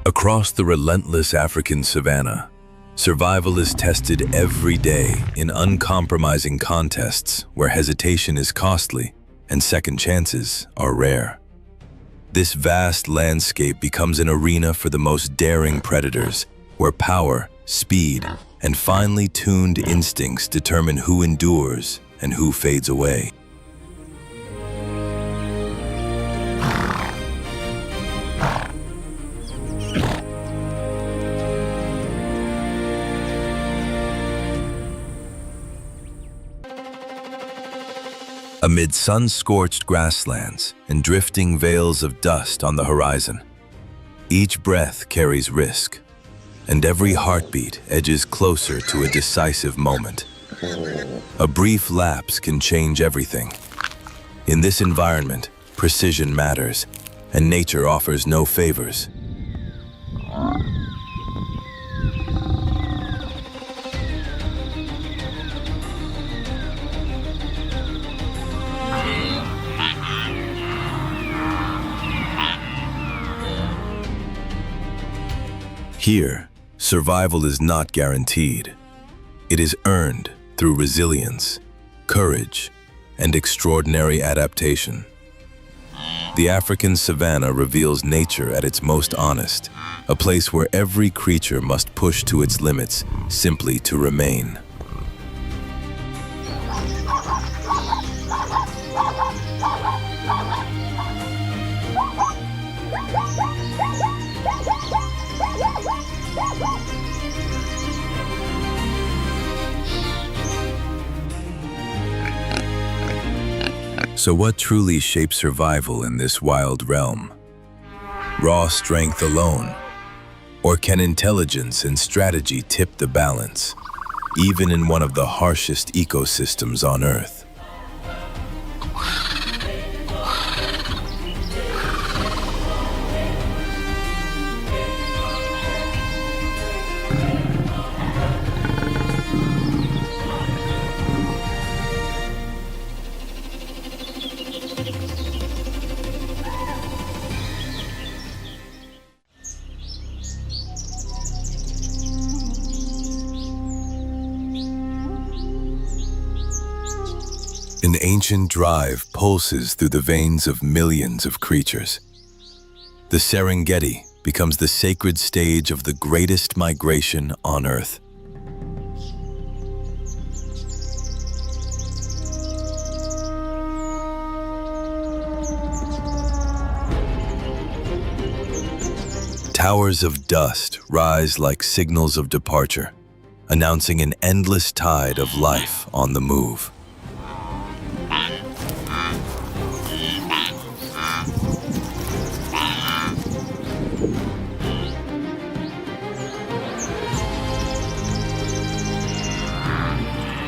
Across the relentless African savanna, survival is tested every day in uncompromising contests where hesitation is costly and second chances are rare. This vast landscape becomes an arena for the most daring predators, where power, speed, and finely tuned instincts determine who endures and who fades away. Amid sun-scorched grasslands and drifting veils of dust on the horizon, each breath carries risk, and every heartbeat edges closer to a decisive moment. A brief lapse can change everything. In this environment, precision matters, and nature offers no favors. Here, survival is not guaranteed. It is earned through resilience, courage, and extraordinary adaptation. The African savanna reveals nature at its most honest, a place where every creature must push to its limits simply to remain. So what truly shapes survival in this wild realm? Raw strength alone? Or can intelligence and strategy tip the balance, even in one of the harshest ecosystems on Earth? An ancient drive pulses through the veins of millions of creatures. The Serengeti becomes the sacred stage of the greatest migration on Earth. Towers of dust rise like signals of departure, announcing an endless tide of life on the move.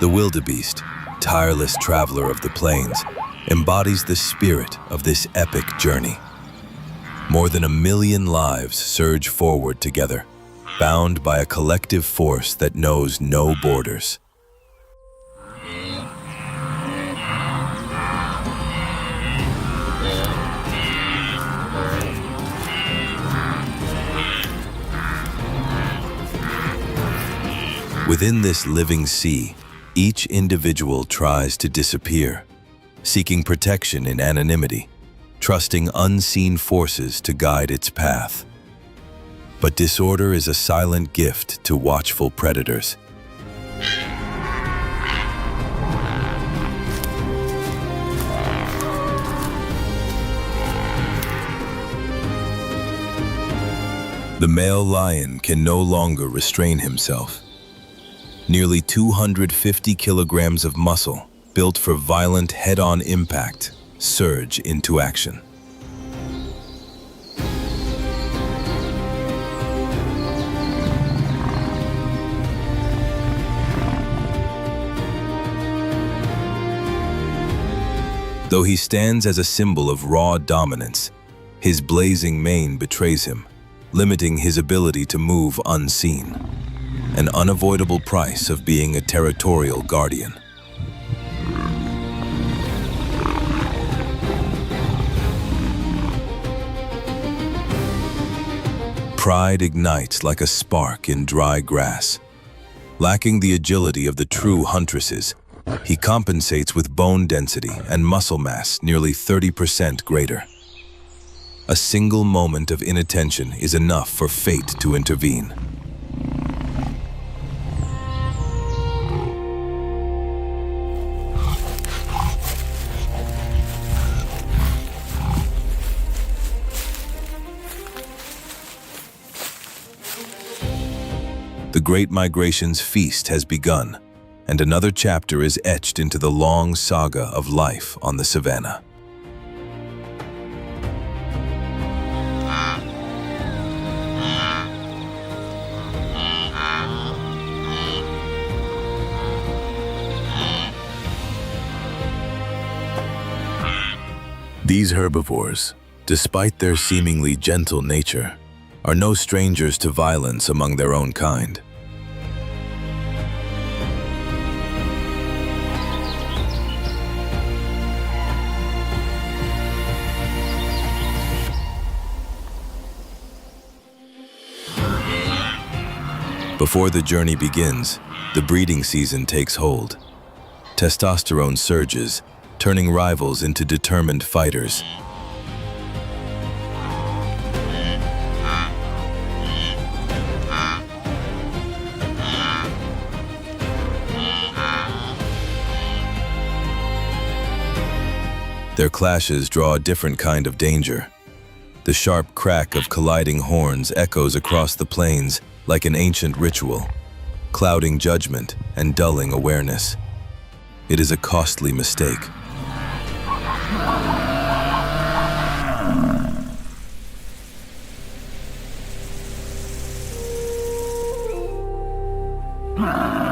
The wildebeest, tireless traveler of the plains, embodies the spirit of this epic journey. More than 1 million lives surge forward together, bound by a collective force that knows no borders. Within this living sea, each individual tries to disappear, seeking protection in anonymity, trusting unseen forces to guide its path. But disorder is a silent gift to watchful predators. The male lion can no longer restrain himself. Nearly 250 kilograms of muscle, built for violent head-on impact, surge into action. Though he stands as a symbol of raw dominance, his blazing mane betrays him, limiting his ability to move unseen. An unavoidable price of being a territorial guardian. pride ignites like a spark in dry grass. Lacking the agility of the true huntresses, he compensates with bone density and muscle mass nearly 30% greater. A single moment of inattention is enough for fate to intervene. The Great Migration's feast has begun, and another chapter is etched into the long saga of life on the savannah. These herbivores, despite their seemingly gentle nature, are no strangers to violence among their own kind. Before the journey begins, the breeding season takes hold. Testosterone surges, turning rivals into determined fighters. Their clashes draw a different kind of danger. The sharp crack of colliding horns echoes across the plains like an ancient ritual, clouding judgment and dulling awareness. It is a costly mistake.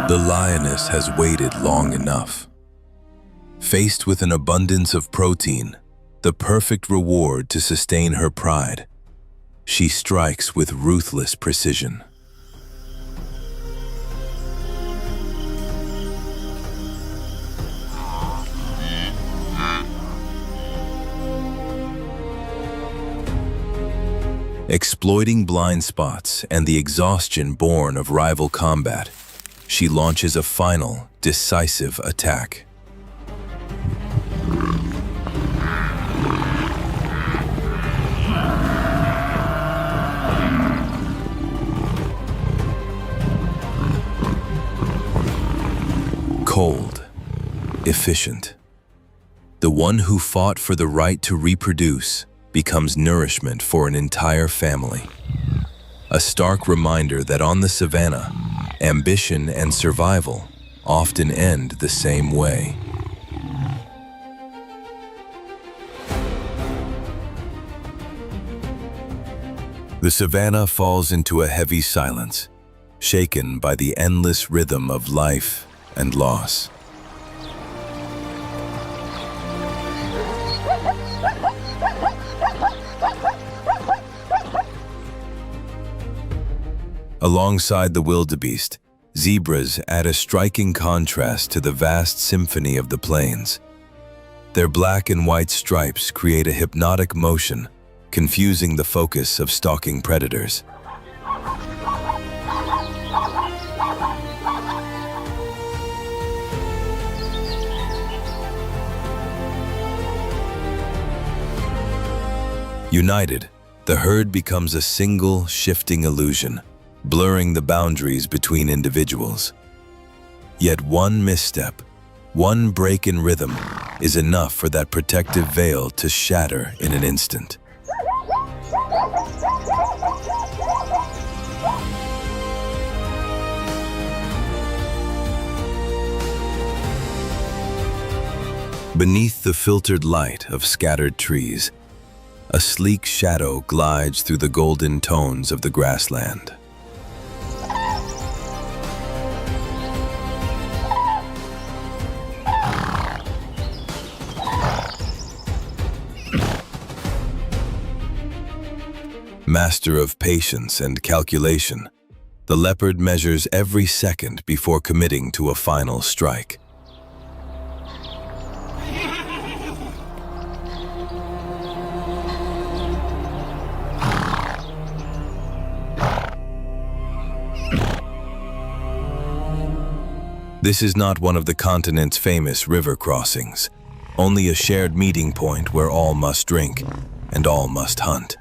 The lioness has waited long enough. Faced with an abundance of protein, the perfect reward to sustain her pride, she strikes with ruthless precision. Exploiting blind spots and the exhaustion born of rival combat, she launches a final, decisive attack. Cold, efficient. The one who fought for the right to reproduce becomes nourishment for an entire family. A stark reminder that on the savannah, ambition and survival often end the same way. The savannah falls into a heavy silence, shaken by the endless rhythm of life and loss. Alongside the wildebeest, zebras add a striking contrast to the vast symphony of the plains. Their black and white stripes create a hypnotic motion, confusing the focus of stalking predators. United, the herd becomes a single, shifting illusion, blurring the boundaries between individuals. Yet one misstep, one break in rhythm, is enough for that protective veil to shatter in an instant. Beneath the filtered light of scattered trees, a sleek shadow glides through the golden tones of the grassland. Master of patience and calculation, the leopard measures every second before committing to a final strike. This is not one of the continent's famous river crossings, only a shared meeting point where all must drink and all must hunt.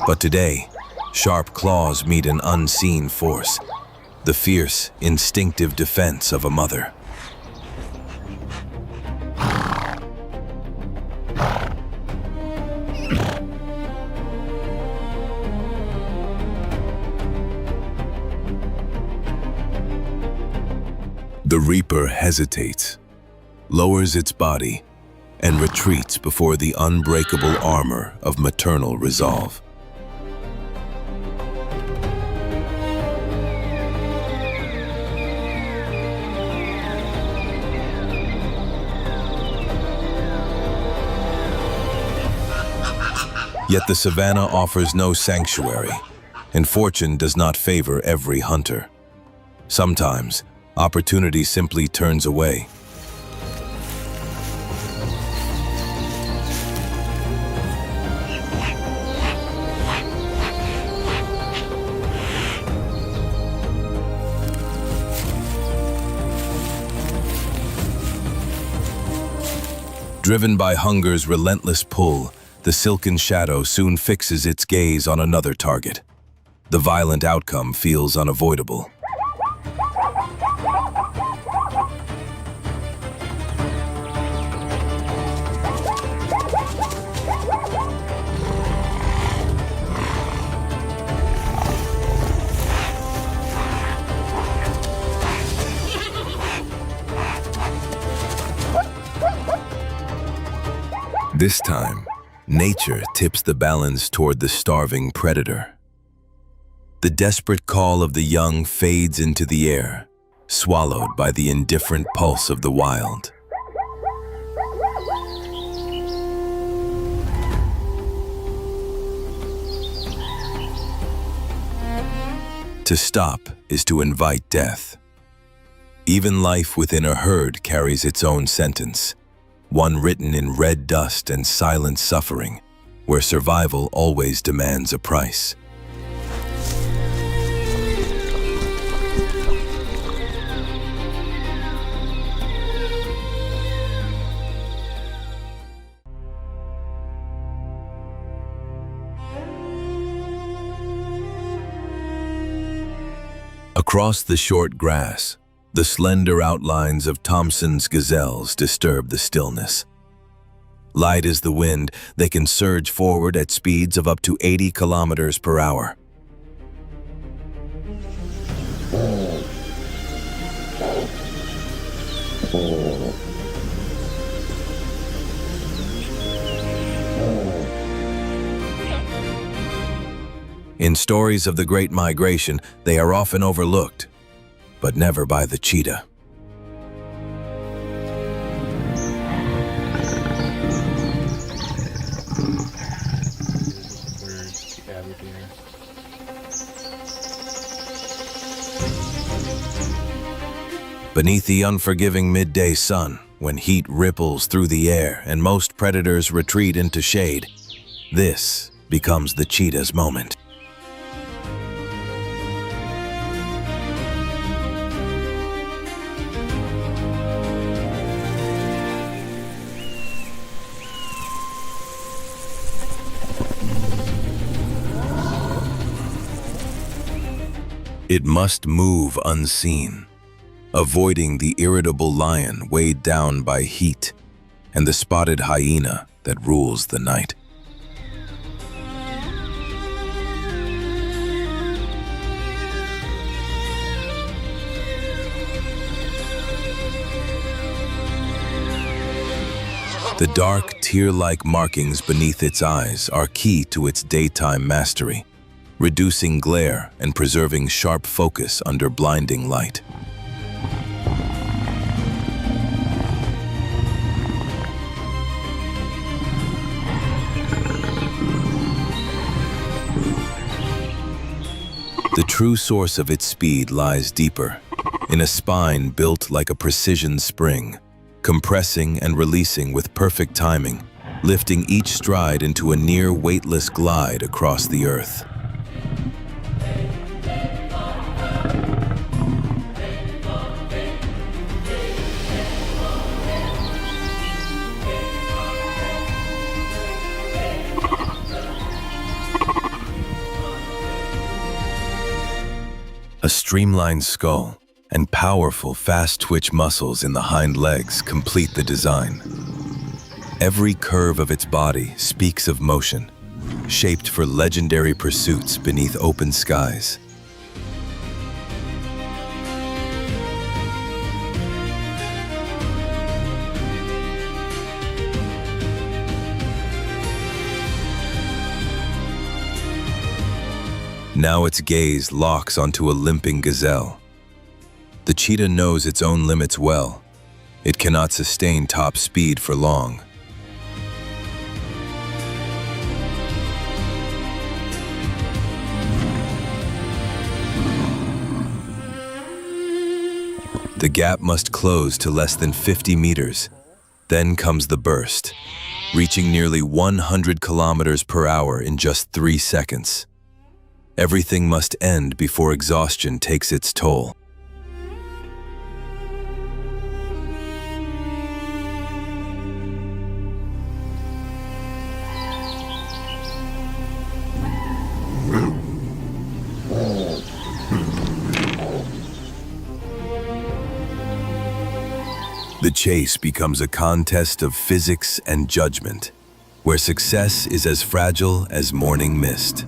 But today, sharp claws meet an unseen force, the fierce, instinctive defense of a mother. The reaper hesitates, lowers its body, and retreats before the unbreakable armor of maternal resolve. Yet the savanna offers no sanctuary, and fortune does not favor every hunter. Sometimes, opportunity simply turns away. Driven by hunger's relentless pull, the silken shadow soon fixes its gaze on another target. The violent outcome feels unavoidable. This time, nature tips the balance toward the starving predator. The desperate call of the young fades into the air, swallowed by the indifferent pulse of the wild. To stop is to invite death. Even life within a herd carries its own sentence, one written in red dust and silent suffering, where survival always demands a price. Across the short grass, the slender outlines of Thompson's gazelles disturb the stillness. Light as the wind, they can surge forward at speeds of up to 80 kilometers per hour. In stories of the Great Migration, they are often overlooked, but never by the cheetah. Beneath the unforgiving midday sun, when heat ripples through the air and most predators retreat into shade, this becomes the cheetah's moment. It must move unseen, avoiding the irritable lion weighed down by heat and the spotted hyena that rules the night. The dark, tear-like markings beneath its eyes are key to its daytime mastery, reducing glare and preserving sharp focus under blinding light. The true source of its speed lies deeper, in a spine built like a precision spring, compressing and releasing with perfect timing, lifting each stride into a near weightless glide across the earth. A streamlined skull and powerful, fast-twitch muscles in the hind legs complete the design. Every curve of its body speaks of motion, shaped for legendary pursuits beneath open skies. Now its gaze locks onto a limping gazelle. The cheetah knows its own limits well. It cannot sustain top speed for long. The gap must close to less than 50 meters. Then comes the burst, reaching nearly 100 kilometers per hour in just 3 seconds. Everything must end before exhaustion takes its toll. The chase becomes a contest of physics and judgment, where success is as fragile as morning mist.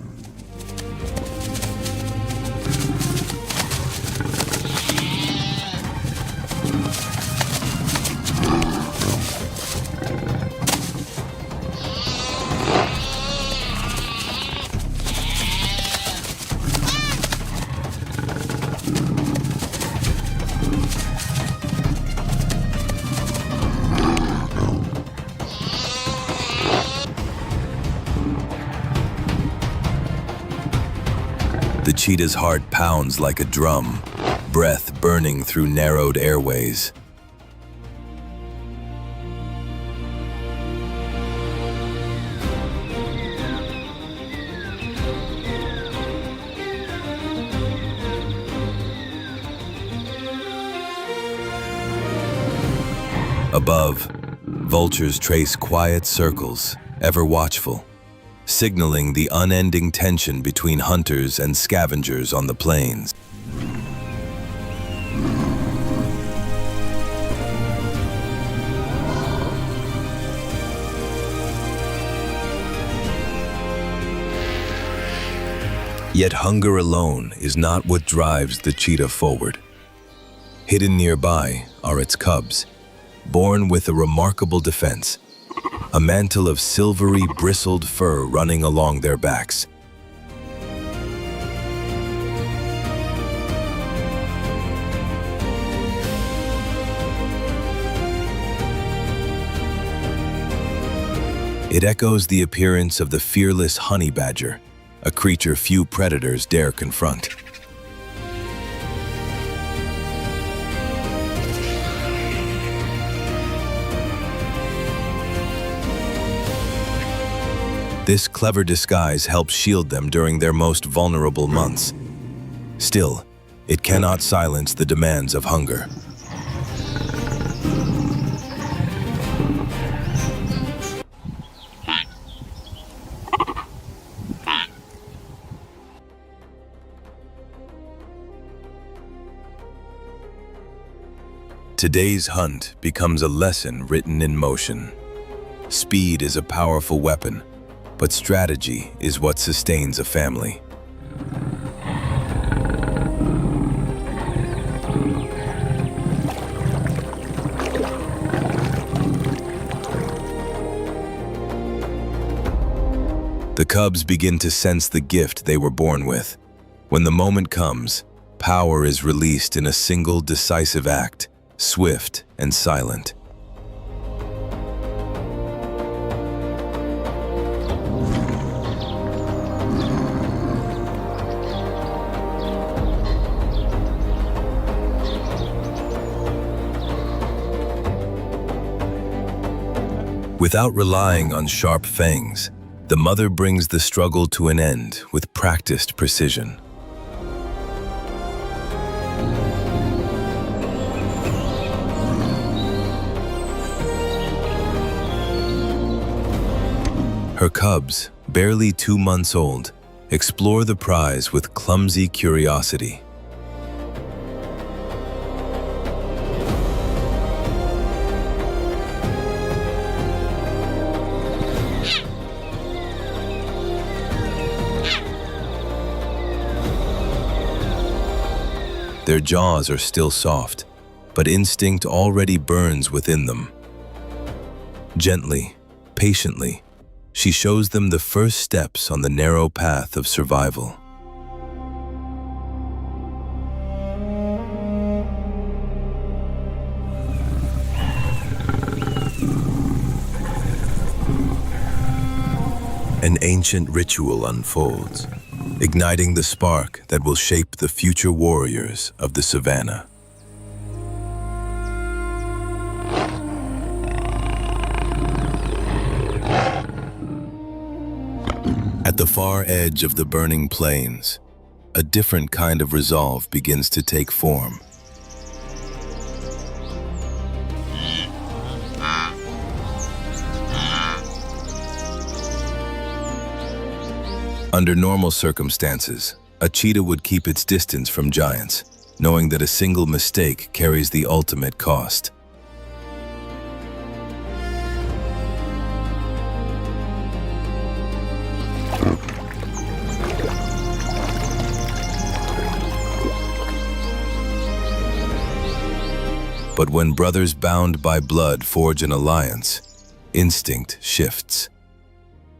The cheetah's heart pounds like a drum, breath burning through narrowed airways. Above, vultures trace quiet circles, ever watchful, signaling the unending tension between hunters and scavengers on the plains. Yet hunger alone is not what drives the cheetah forward. Hidden nearby are its cubs, born with a remarkable defense, a mantle of silvery, bristled fur running along their backs. It echoes the appearance of the fearless honey badger, a creature few predators dare confront. This clever disguise helps shield them during their most vulnerable months. Still, it cannot silence the demands of hunger. Today's hunt becomes a lesson written in motion. Speed is a powerful weapon, but strategy is what sustains a family. The cubs begin to sense the gift they were born with. When the moment comes, power is released in a single decisive act, swift and silent. Without relying on sharp fangs, the mother brings the struggle to an end with practiced precision. Her cubs, barely 2 months old, explore the prize with clumsy curiosity. Their jaws are still soft, but instinct already burns within them. Gently, patiently, she shows them the first steps on the narrow path of survival. An ancient ritual unfolds, igniting the spark that will shape the future warriors of the savannah. At the far edge of the burning plains, a different kind of resolve begins to take form. Under normal circumstances, a cheetah would keep its distance from giants, knowing that a single mistake carries the ultimate cost. But when brothers bound by blood forge an alliance, instinct shifts.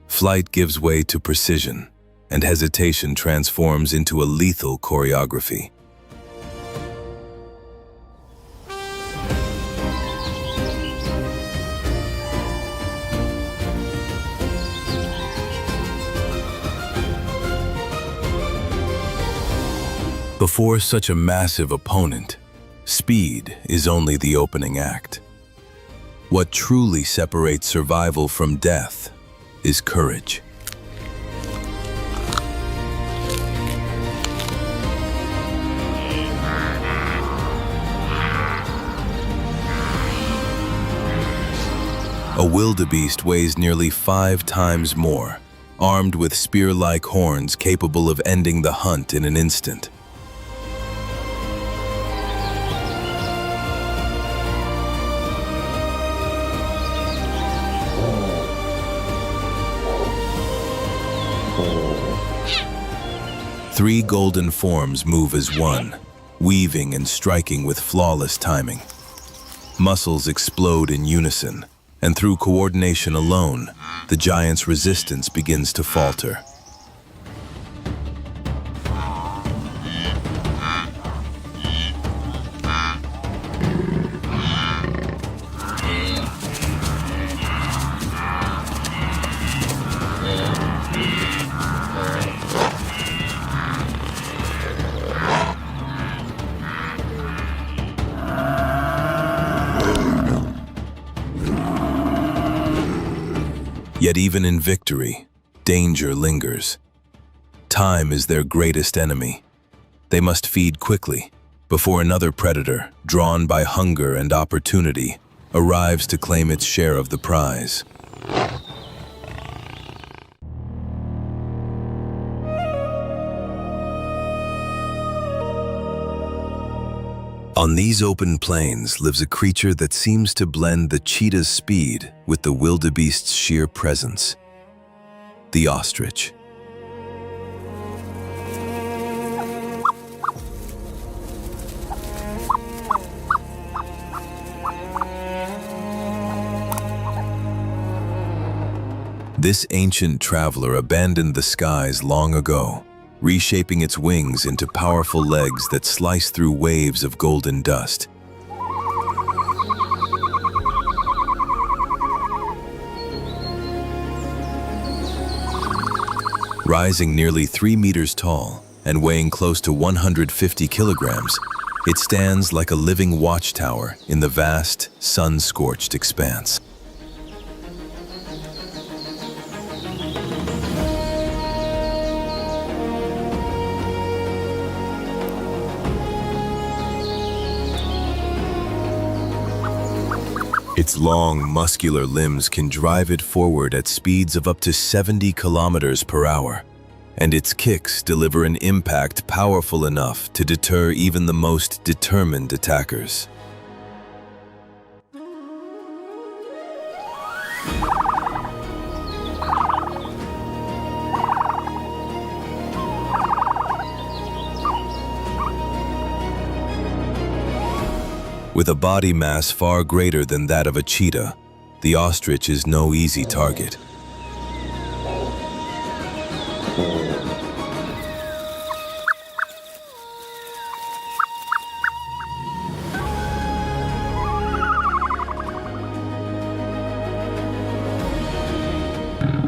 Flight gives way to precision, and hesitation transforms into a lethal choreography. Before such a massive opponent, speed is only the opening act. What truly separates survival from death is courage. A wildebeest weighs nearly 5 times more, armed with spear-like horns capable of ending the hunt in an instant. Three golden forms move as one, weaving and striking with flawless timing. Muscles explode in unison, and through coordination alone, the giant's resistance begins to falter. Yet even in victory, danger lingers. Time is their greatest enemy. They must feed quickly before another predator, drawn by hunger and opportunity, arrives to claim its share of the prize. On these open plains lives a creature that seems to blend the cheetah's speed with the wildebeest's sheer presence: the ostrich. This ancient traveler abandoned the skies long ago, reshaping its wings into powerful legs that slice through waves of golden dust. Rising nearly 3 meters tall and weighing close to 150 kilograms, it stands like a living watchtower in the vast, sun-scorched expanse. Its long, muscular limbs can drive it forward at speeds of up to 70 kilometers per hour, and its kicks deliver an impact powerful enough to deter even the most determined attackers. With a body mass far greater than that of a cheetah, the ostrich is no easy target.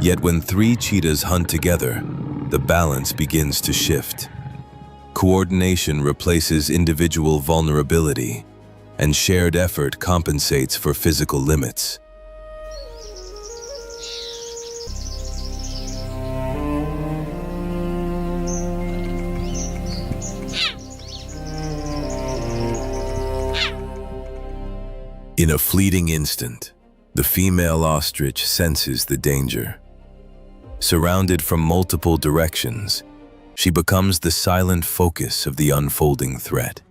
Yet when three cheetahs hunt together, the balance begins to shift. Coordination replaces individual vulnerability, and shared effort compensates for physical limits. In a fleeting instant, the female ostrich senses the danger. Surrounded from multiple directions, she becomes the silent focus of the unfolding threat.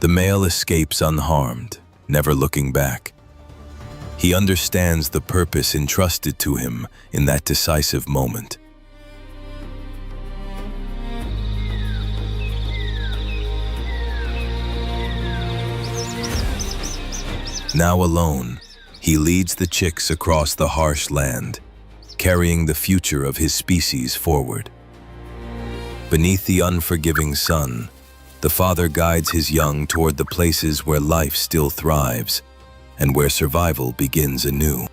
The male escapes unharmed, never looking back. He understands the purpose entrusted to him in that decisive moment. Now alone, he leads the chicks across the harsh land, carrying the future of his species forward. Beneath the unforgiving sun, the father guides his young toward the places where life still thrives and where survival begins anew.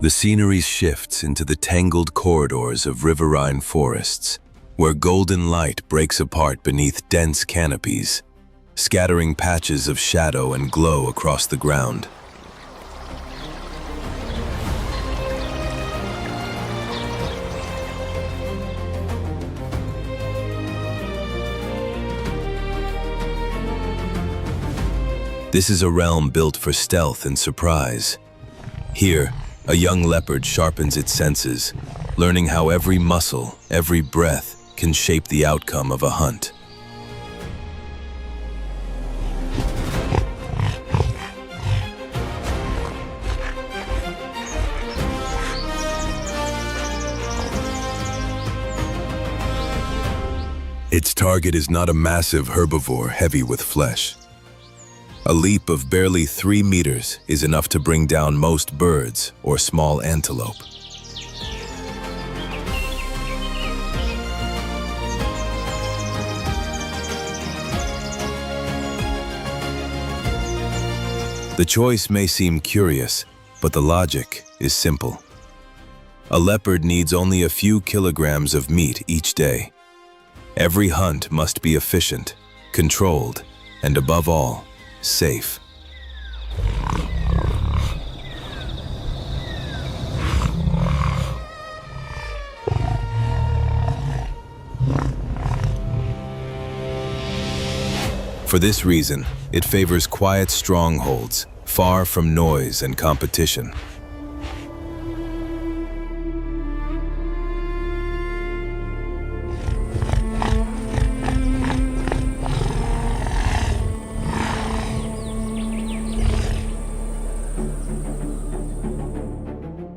The scenery shifts into the tangled corridors of riverine forests, where golden light breaks apart beneath dense canopies, scattering patches of shadow and glow across the ground. This is a realm built for stealth and surprise. Here, a young leopard sharpens its senses, learning how every muscle, every breath can shape the outcome of a hunt. Its target is not a massive herbivore heavy with flesh. A leap of barely 3 meters is enough to bring down most birds or small antelope. The choice may seem curious, but the logic is simple. A leopard needs only a few kilograms of meat each day. Every hunt must be efficient, controlled, and above all, safe. For this reason, it favors quiet strongholds, far from noise and competition.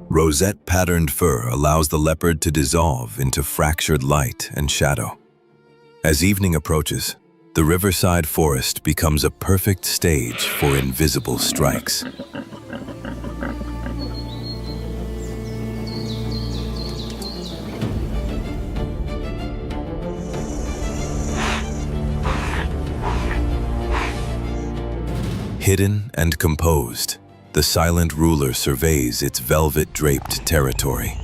Rosette-patterned fur allows the leopard to dissolve into fractured light and shadow. As evening approaches, the riverside forest becomes a perfect stage for invisible strikes. Hidden and composed, the silent ruler surveys its velvet-draped territory.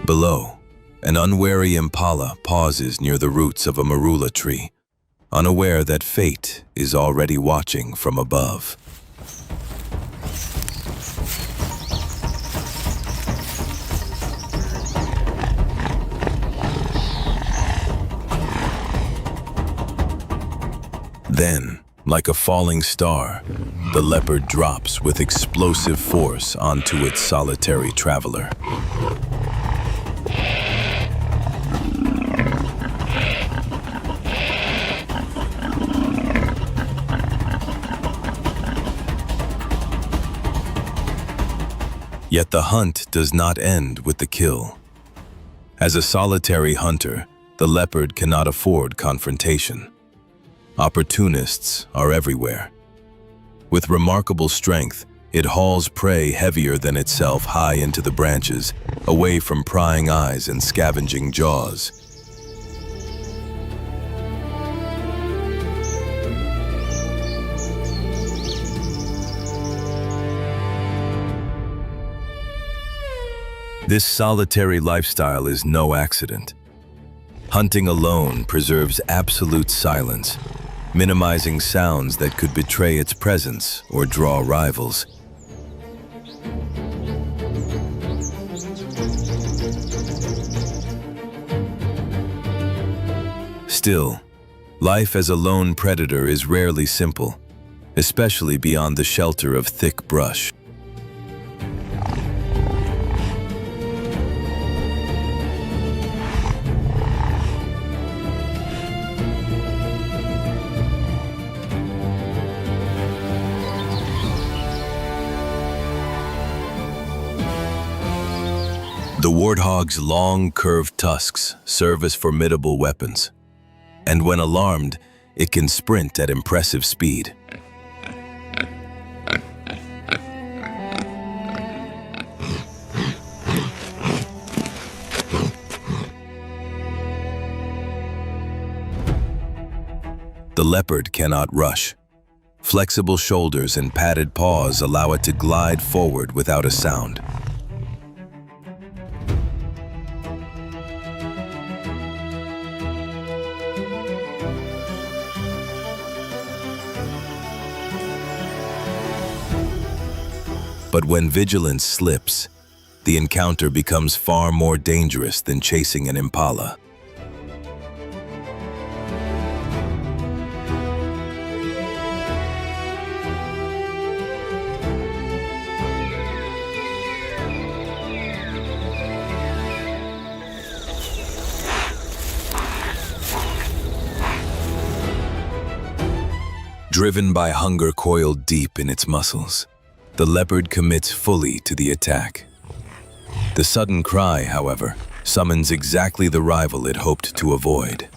Below, an unwary impala pauses near the roots of a marula tree, unaware that fate is already watching from above. Then, like a falling star, the leopard drops with explosive force onto its solitary traveler. Yet the hunt does not end with the kill. As a solitary hunter, the leopard cannot afford confrontation. Opportunists are everywhere. With remarkable strength, it hauls prey heavier than itself high into the branches, away from prying eyes and scavenging jaws. This solitary lifestyle is no accident. Hunting alone preserves absolute silence, minimizing sounds that could betray its presence or draw rivals. Still, life as a lone predator is rarely simple, especially beyond the shelter of thick brush. The warthog's long, curved tusks serve as formidable weapons, and when alarmed, it can sprint at impressive speed. The leopard cannot rush. Flexible shoulders and padded paws allow it to glide forward without a sound. But when vigilance slips, the encounter becomes far more dangerous than chasing an impala. Driven by hunger coiled deep in its muscles, the leopard commits fully to the attack. The sudden cry, however, summons exactly the rival it hoped to avoid.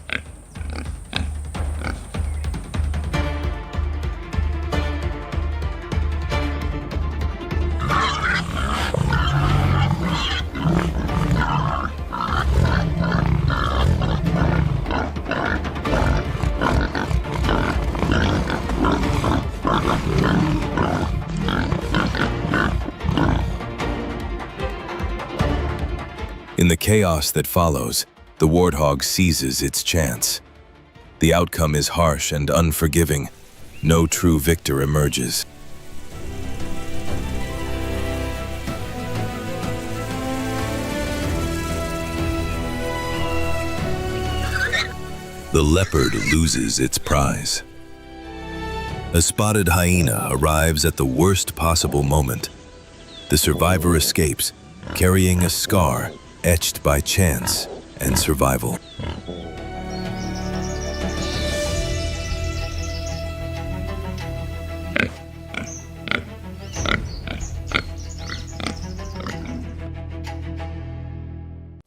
In the chaos that follows, the warthog seizes its chance. The outcome is harsh and unforgiving. No true victor emerges. The leopard loses its prize. A spotted hyena arrives at the worst possible moment. The survivor escapes, carrying a scar etched by chance and survival.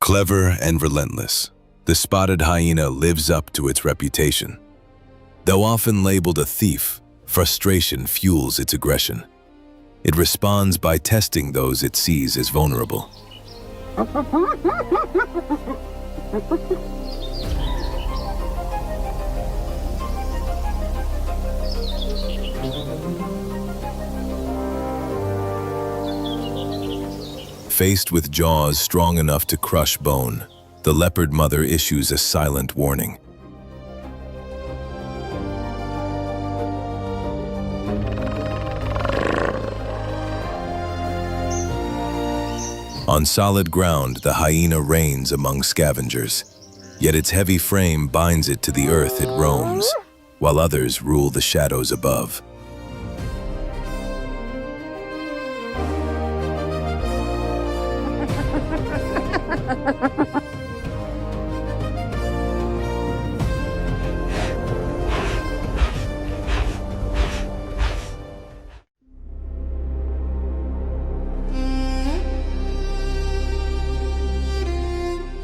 Clever and relentless, the spotted hyena lives up to its reputation. Though often labeled a thief, frustration fuels its aggression. It responds by testing those it sees as vulnerable. Faced with jaws strong enough to crush bone, the leopard mother issues a silent warning. On solid ground, the hyena reigns among scavengers, yet its heavy frame binds it to the earth it roams, while others rule the shadows above.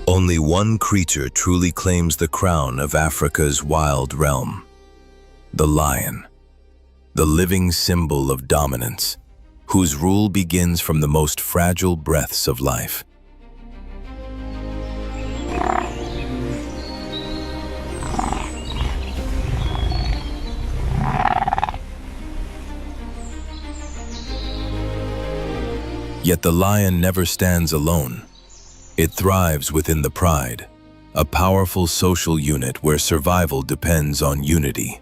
Only one creature truly claims the crown of Africa's wild realm: the lion, the living symbol of dominance, whose rule begins from the most fragile breaths of life. Yet the lion never stands alone. It thrives within the pride, a powerful social unit where survival depends on unity.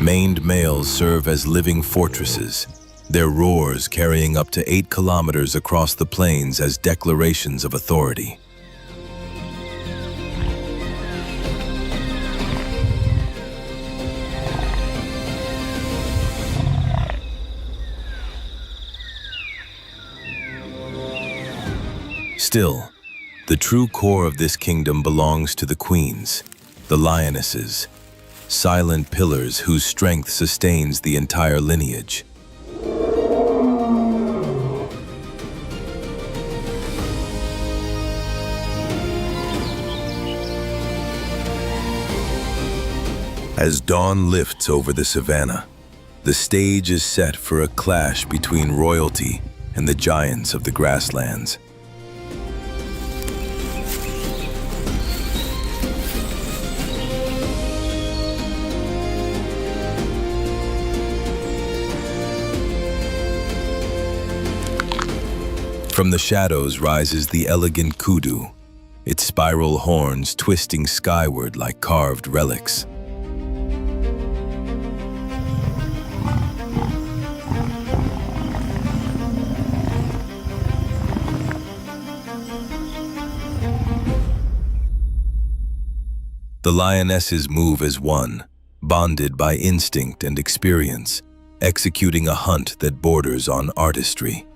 Maned males serve as living fortresses, their roars carrying up to 8 kilometers across the plains as declarations of authority. Still, the true core of this kingdom belongs to the queens, the lionesses, silent pillars whose strength sustains the entire lineage. As dawn lifts over the savannah, the stage is set for a clash between royalty and the giants of the grasslands. From the shadows rises the elegant kudu, its spiral horns twisting skyward like carved relics. The lionesses move as one, bonded by instinct and experience, executing a hunt that borders on artistry.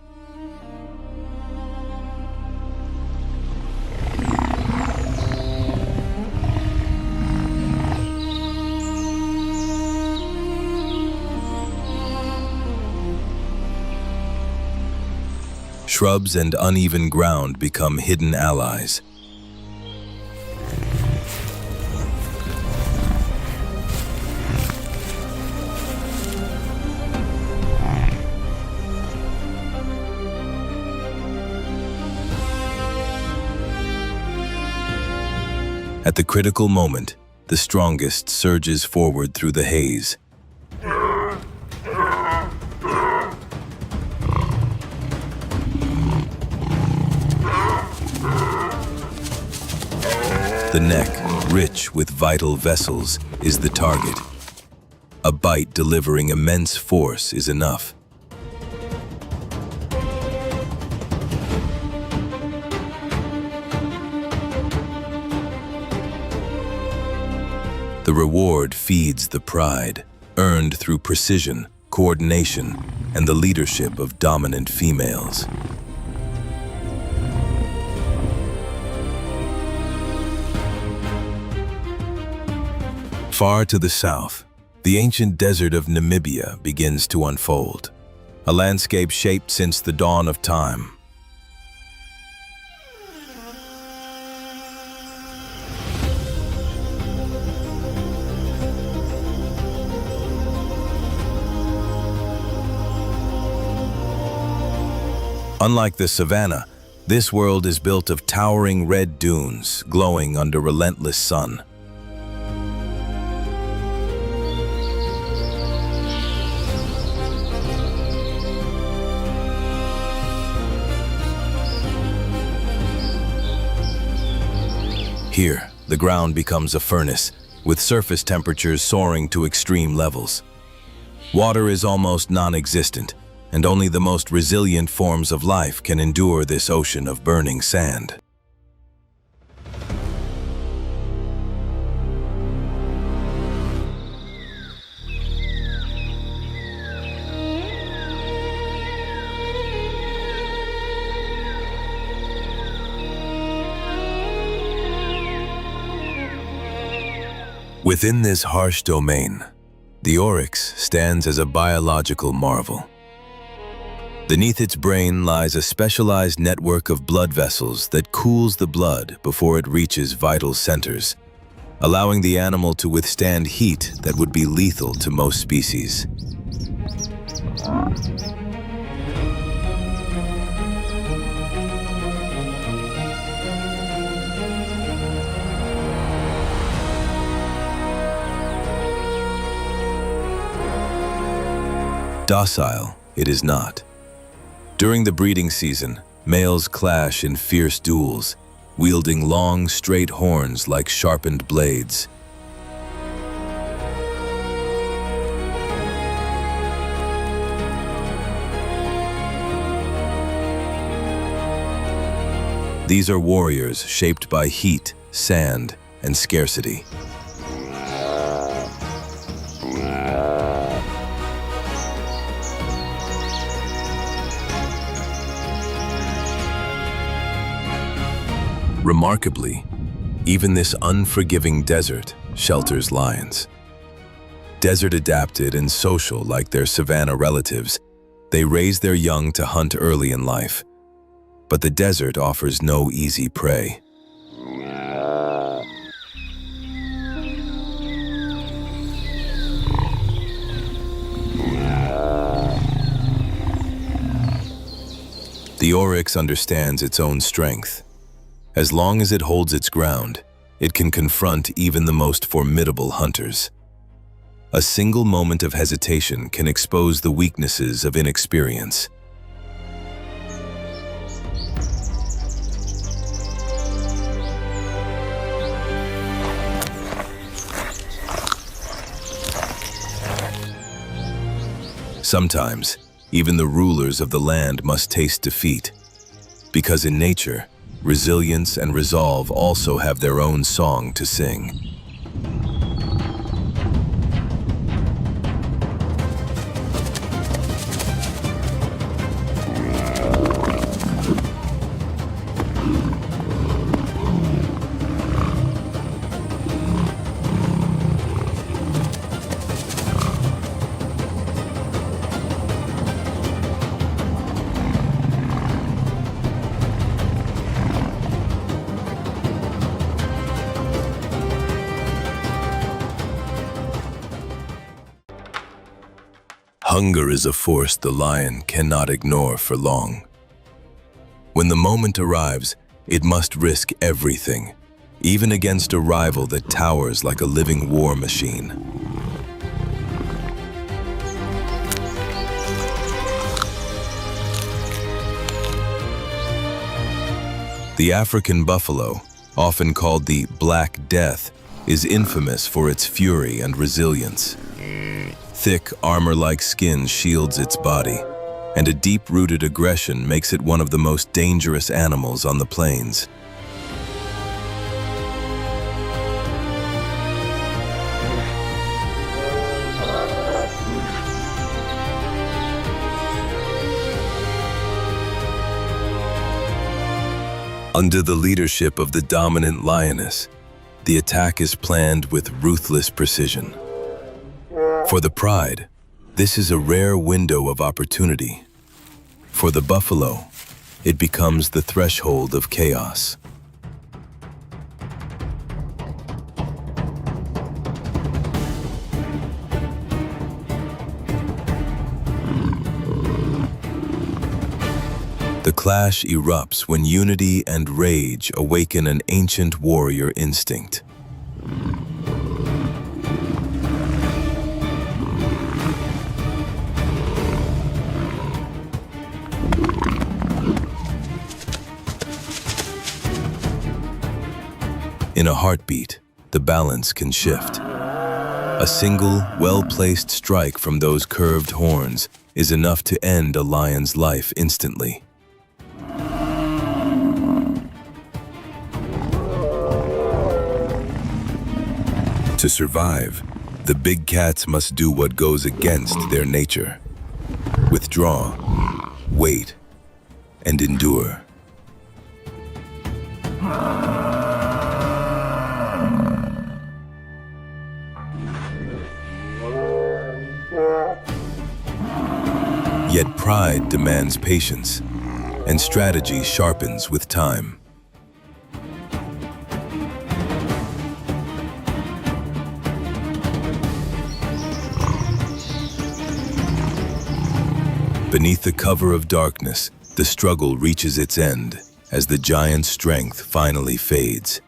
Shrubs and uneven ground become hidden allies. At the critical moment, the strongest surges forward through the haze. The neck, rich with vital vessels, is the target. A bite delivering immense force is enough. The reward feeds the pride, earned through precision, coordination, and the leadership of dominant females. Far to the south, the ancient desert of Namibia begins to unfold, a landscape shaped since the dawn of time. Unlike the savanna, this world is built of towering red dunes glowing under relentless sun. Here, the ground becomes a furnace, with surface temperatures soaring to extreme levels. Water is almost non-existent, and only the most resilient forms of life can endure this ocean of burning sand. Within this harsh domain, the oryx stands as a biological marvel. Beneath its brain lies a specialized network of blood vessels that cools the blood before it reaches vital centers, allowing the animal to withstand heat that would be lethal to most species. Docile, it is not. During the breeding season, males clash in fierce duels, wielding long, straight horns like sharpened blades. These are warriors shaped by heat, sand, and scarcity. Remarkably, even this unforgiving desert shelters lions. Desert-adapted and social like their savanna relatives, they raise their young to hunt early in life. But the desert offers no easy prey. The oryx understands its own strength. As long as it holds its ground, it can confront even the most formidable hunters. A single moment of hesitation can expose the weaknesses of inexperience. Sometimes, even the rulers of the land must taste defeat, because in nature, resilience and resolve also have their own song to sing. Hunger is a force the lion cannot ignore for long. When the moment arrives, it must risk everything, even against a rival that towers like a living war machine. The African buffalo, often called the Black Death, is infamous for its fury and resilience. Thick, armor-like skin shields its body, and a deep-rooted aggression makes it one of the most dangerous animals on the plains. Under the leadership of the dominant lioness, The attack is planned with ruthless precision. For the pride, this is a rare window of opportunity. For the buffalo, it becomes the threshold of chaos. The clash erupts when unity and rage awaken an ancient warrior instinct. In a heartbeat, the balance can shift. A single, well-placed strike from those curved horns is enough to end a lion's life instantly. To survive, the big cats must do what goes against their nature. Withdraw, wait, and endure. Yet pride demands patience, and strategy sharpens with time. Beneath the cover of darkness, the struggle reaches its end as the giant's strength finally fades,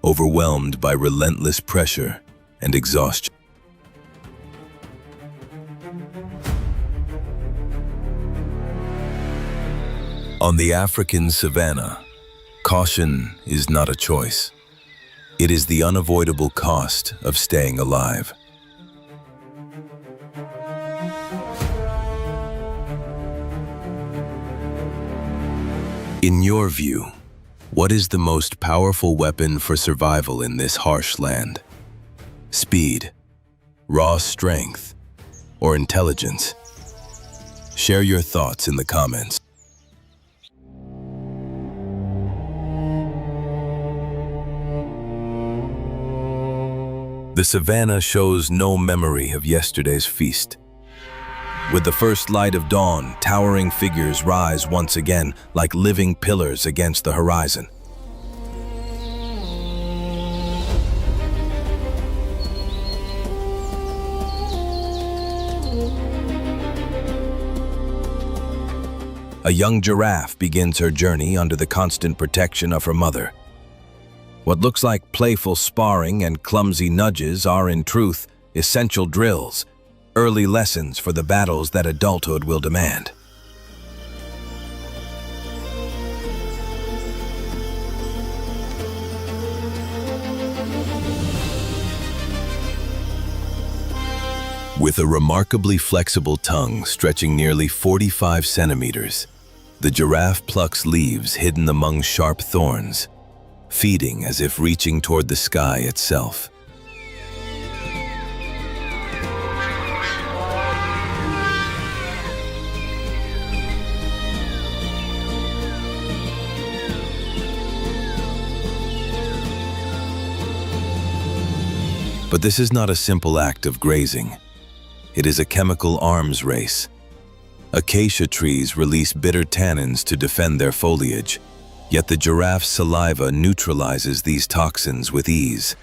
overwhelmed by relentless pressure and exhaustion. On the African savanna, caution is not a choice. It is the unavoidable cost of staying alive. In your view, what is the most powerful weapon for survival in this harsh land? Speed, raw strength, or intelligence? Share your thoughts in the comments. The savanna shows no memory of yesterday's feast. With the first light of dawn, towering figures rise once again like living pillars against the horizon. A young giraffe begins her journey under the constant protection of her mother. What looks like playful sparring and clumsy nudges are, in truth, essential drills, early lessons for the battles that adulthood will demand. With a remarkably flexible tongue stretching nearly 45 centimeters, the giraffe plucks leaves hidden among sharp thorns, feeding as if reaching toward the sky itself. But this is not a simple act of grazing. It is a chemical arms race. Acacia trees release bitter tannins to defend their foliage, yet the giraffe's saliva neutralizes these toxins with ease.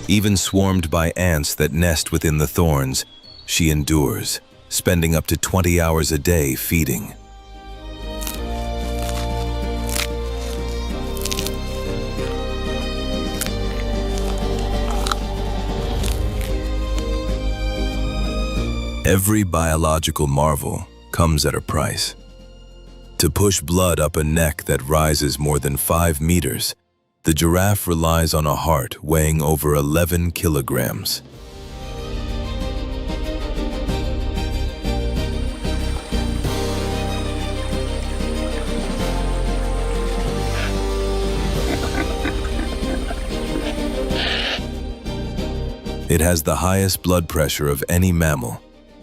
Even swarmed by ants that nest within the thorns, she endures, spending up to 20 hours a day feeding. Every biological marvel comes at a price. To push blood up a neck that rises more than 5 meters, the giraffe relies on a heart weighing over 11 kilograms. It has the highest blood pressure of any mammal,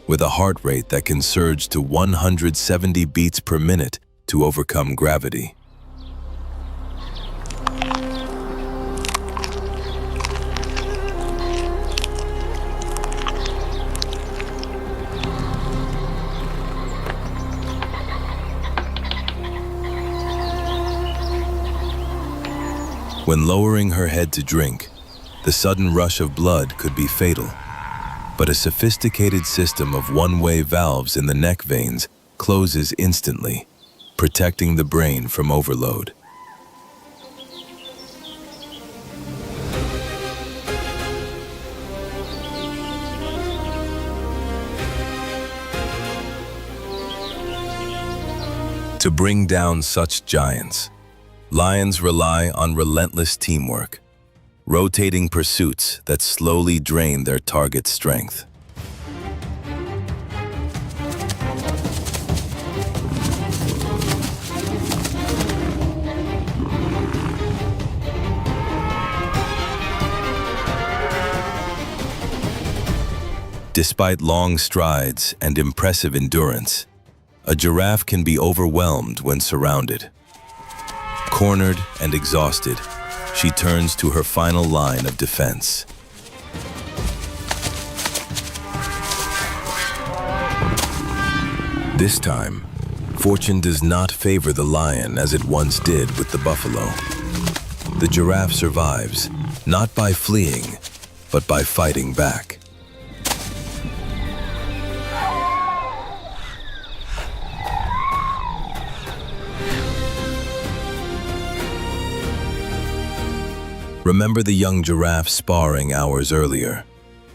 with a heart rate that can surge to 170 beats per minute to overcome gravity. When lowering her head to drink, the sudden rush of blood could be fatal. But a sophisticated system of one-way valves in the neck veins closes instantly, protecting the brain from overload. To bring down such giants, lions rely on relentless teamwork, rotating pursuits that slowly drain their target's strength. Despite long strides and impressive endurance, a giraffe can be overwhelmed when surrounded. Cornered and exhausted, she turns to her final line of defense. This time, fortune does not favor the lion as it once did with the buffalo. The giraffe survives, not by fleeing, but by fighting back. Remember the young giraffe sparring hours earlier.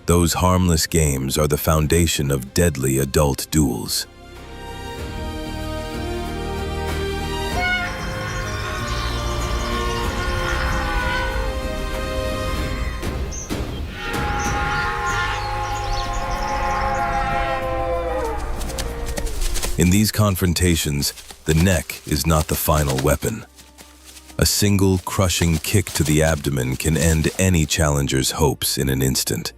Those harmless games are the foundation of deadly adult duels. In these confrontations, the neck is not the final weapon. A single crushing kick to the abdomen can end any challenger's hopes in an instant.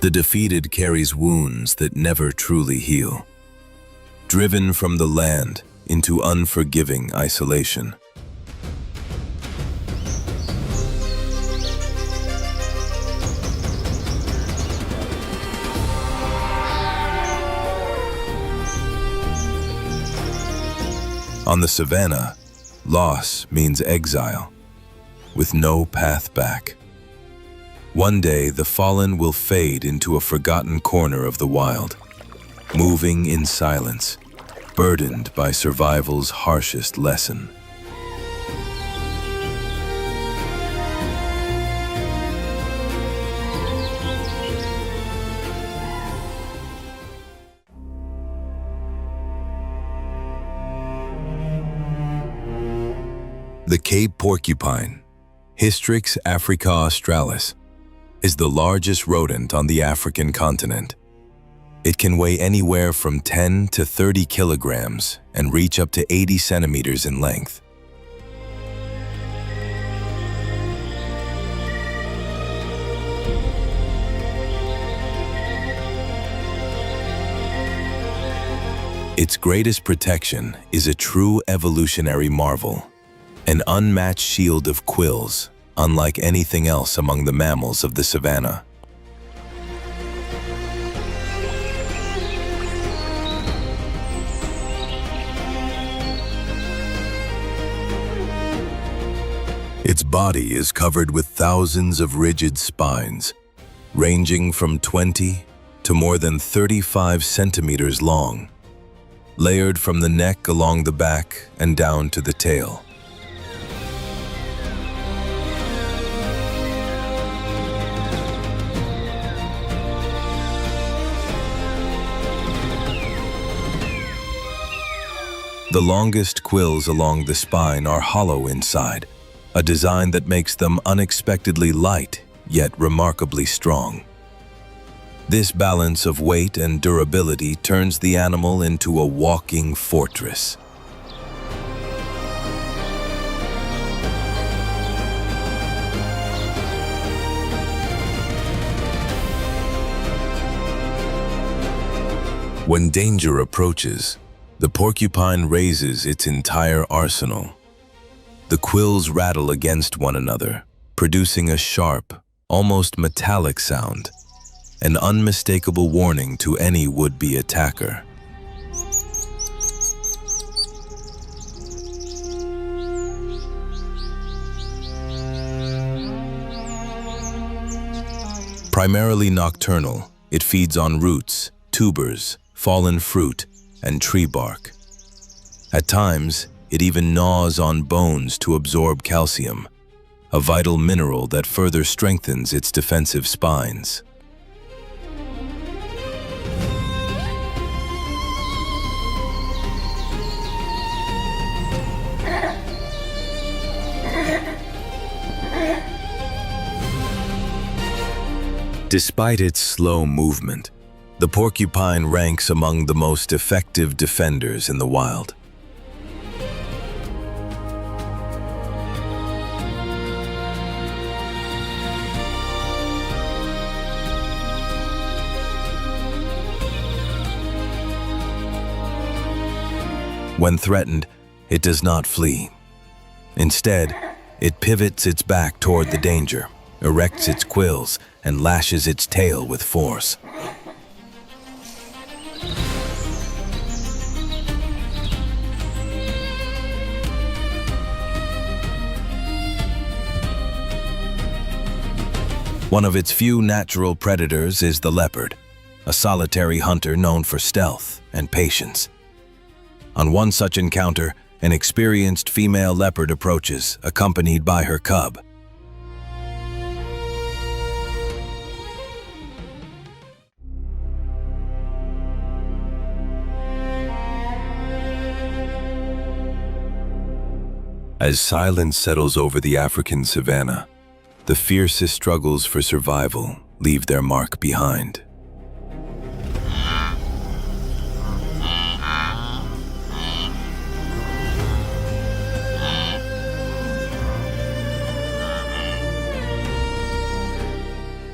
The defeated carries wounds that never truly heal, driven from the land into unforgiving isolation. On the savannah, loss means exile, with no path back. One day, the fallen will fade into a forgotten corner of the wild, moving in silence, burdened by survival's harshest lesson. The Cape porcupine, Hystrix africa australis, is the largest rodent on the African continent. It can weigh anywhere from 10 to 30 kilograms and reach up to 80 centimeters in length. Its greatest protection is a true evolutionary marvel, an unmatched shield of quills, unlike anything else among the mammals of the savannah. Its body is covered with thousands of rigid spines, ranging from 20 to more than 35 centimeters long, layered from the neck along the back and down to the tail. The longest quills along the spine are hollow inside, a design that makes them unexpectedly light, yet remarkably strong. This balance of weight and durability turns the animal into a walking fortress. When danger approaches, the porcupine raises its entire arsenal. The quills rattle against one another, producing a sharp, almost metallic sound, an unmistakable warning to any would-be attacker. Primarily nocturnal, it feeds on roots, tubers, fallen fruit, and tree bark. At times, it even gnaws on bones to absorb calcium, a vital mineral that further strengthens its defensive spines. Despite its slow movement, the porcupine ranks among the most effective defenders in the wild. When threatened, it does not flee. Instead, it pivots its back toward the danger, erects its quills, and lashes its tail with force. One of its few natural predators is the leopard, a solitary hunter known for stealth and patience. On one such encounter, an experienced female leopard approaches, accompanied by her cub. As silence settles over the African savanna, the fiercest struggles for survival leave their mark behind.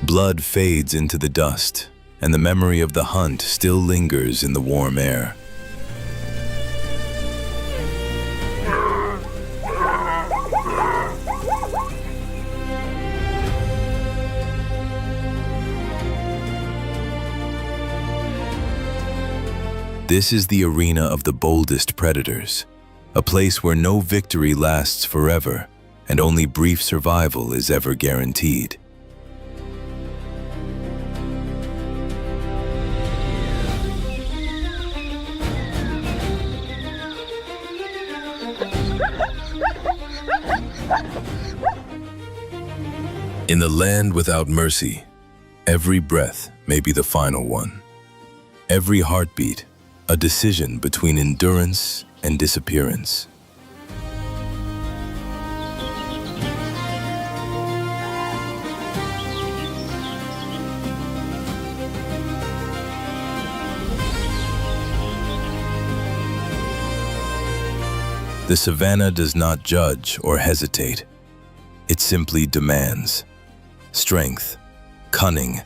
Blood fades into the dust, and the memory of the hunt still lingers in the warm air. This is the arena of the boldest predators, a place where no victory lasts forever, and only brief survival is ever guaranteed. In the land without mercy, every breath may be the final one. Every heartbeat, a decision between endurance and disappearance. The savanna does not judge or hesitate. It simply demands strength, cunning,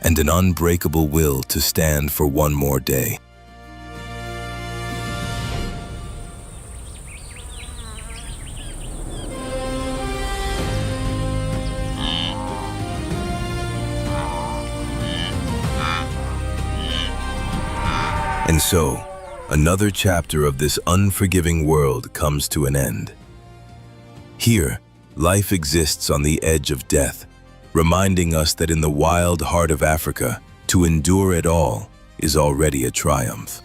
and an unbreakable will to stand for one more day. And so, another chapter of this unforgiving world comes to an end. Here, life exists on the edge of death, reminding us that in the wild heart of Africa, to endure it all is already a triumph.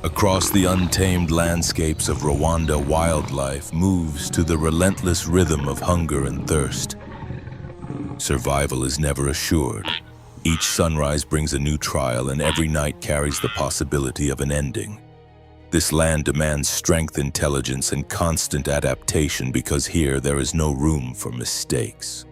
Across the untamed landscapes of Rwanda, wildlife moves to the relentless rhythm of hunger and thirst. Survival is never assured. Each sunrise brings a new trial, and every night carries the possibility of an ending. This land demands strength, intelligence, and constant adaptation because here there is no room for mistakes.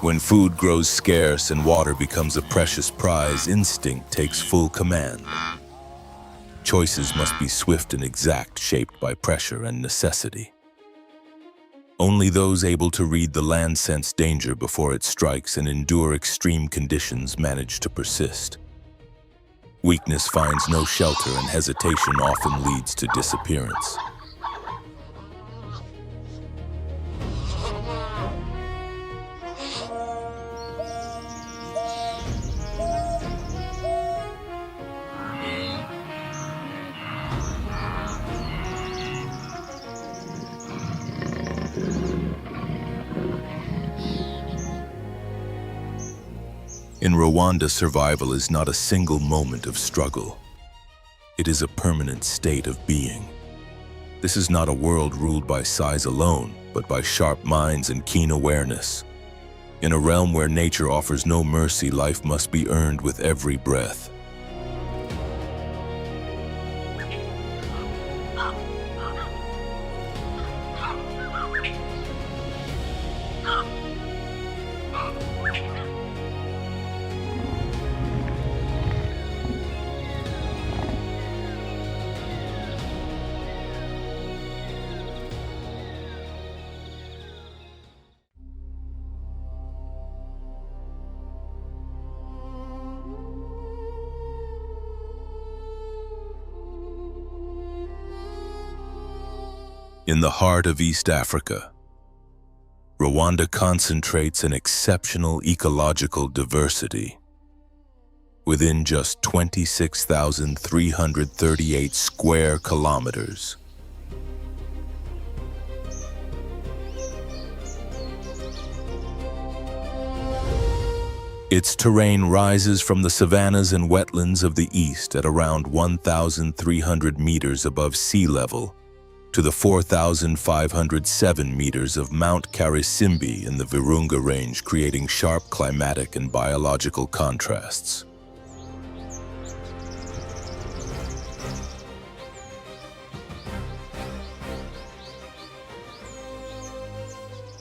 When food grows scarce and water becomes a precious prize, instinct takes full command. Choices must be swift and exact, shaped by pressure and necessity. Only those able to read the land sense danger before it strikes and endure extreme conditions manage to persist. Weakness finds no shelter, and hesitation often leads to disappearance. In Rwanda, survival is not a single moment of struggle. It is a permanent state of being. This is not a world ruled by size alone, but by sharp minds and keen awareness. In a realm where nature offers no mercy, life must be earned with every breath. In the heart of East Africa, Rwanda concentrates an exceptional ecological diversity. Within just 26,338 square kilometers, its terrain rises from the savannas and wetlands of the east at around 1,300 meters above sea level to the 4,507 meters of Mount Karisimbi in the Virunga Range, creating sharp climatic and biological contrasts.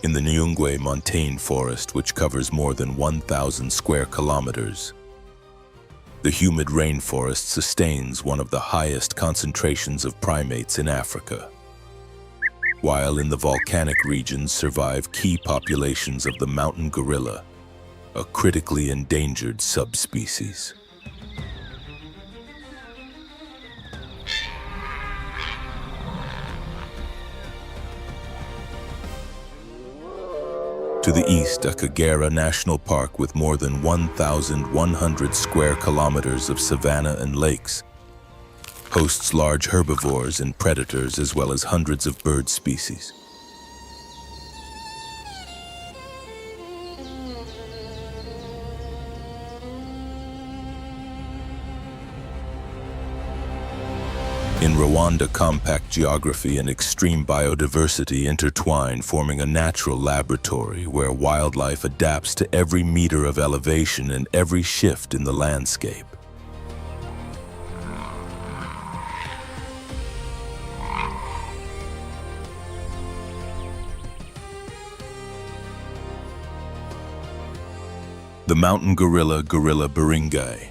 In the Nyungwe montane forest, which covers more than 1,000 square kilometers, the humid rainforest sustains one of the highest concentrations of primates in Africa, while in the volcanic regions survive key populations of the mountain gorilla, a critically endangered subspecies. To the east, Akagera National Park, with more than 1,100 square kilometers of savanna and lakes, hosts large herbivores and predators as well as hundreds of bird species. In Rwanda, compact geography and extreme biodiversity intertwine, forming a natural laboratory where wildlife adapts to every meter of elevation and every shift in the landscape. The mountain gorilla, Gorilla Baringai.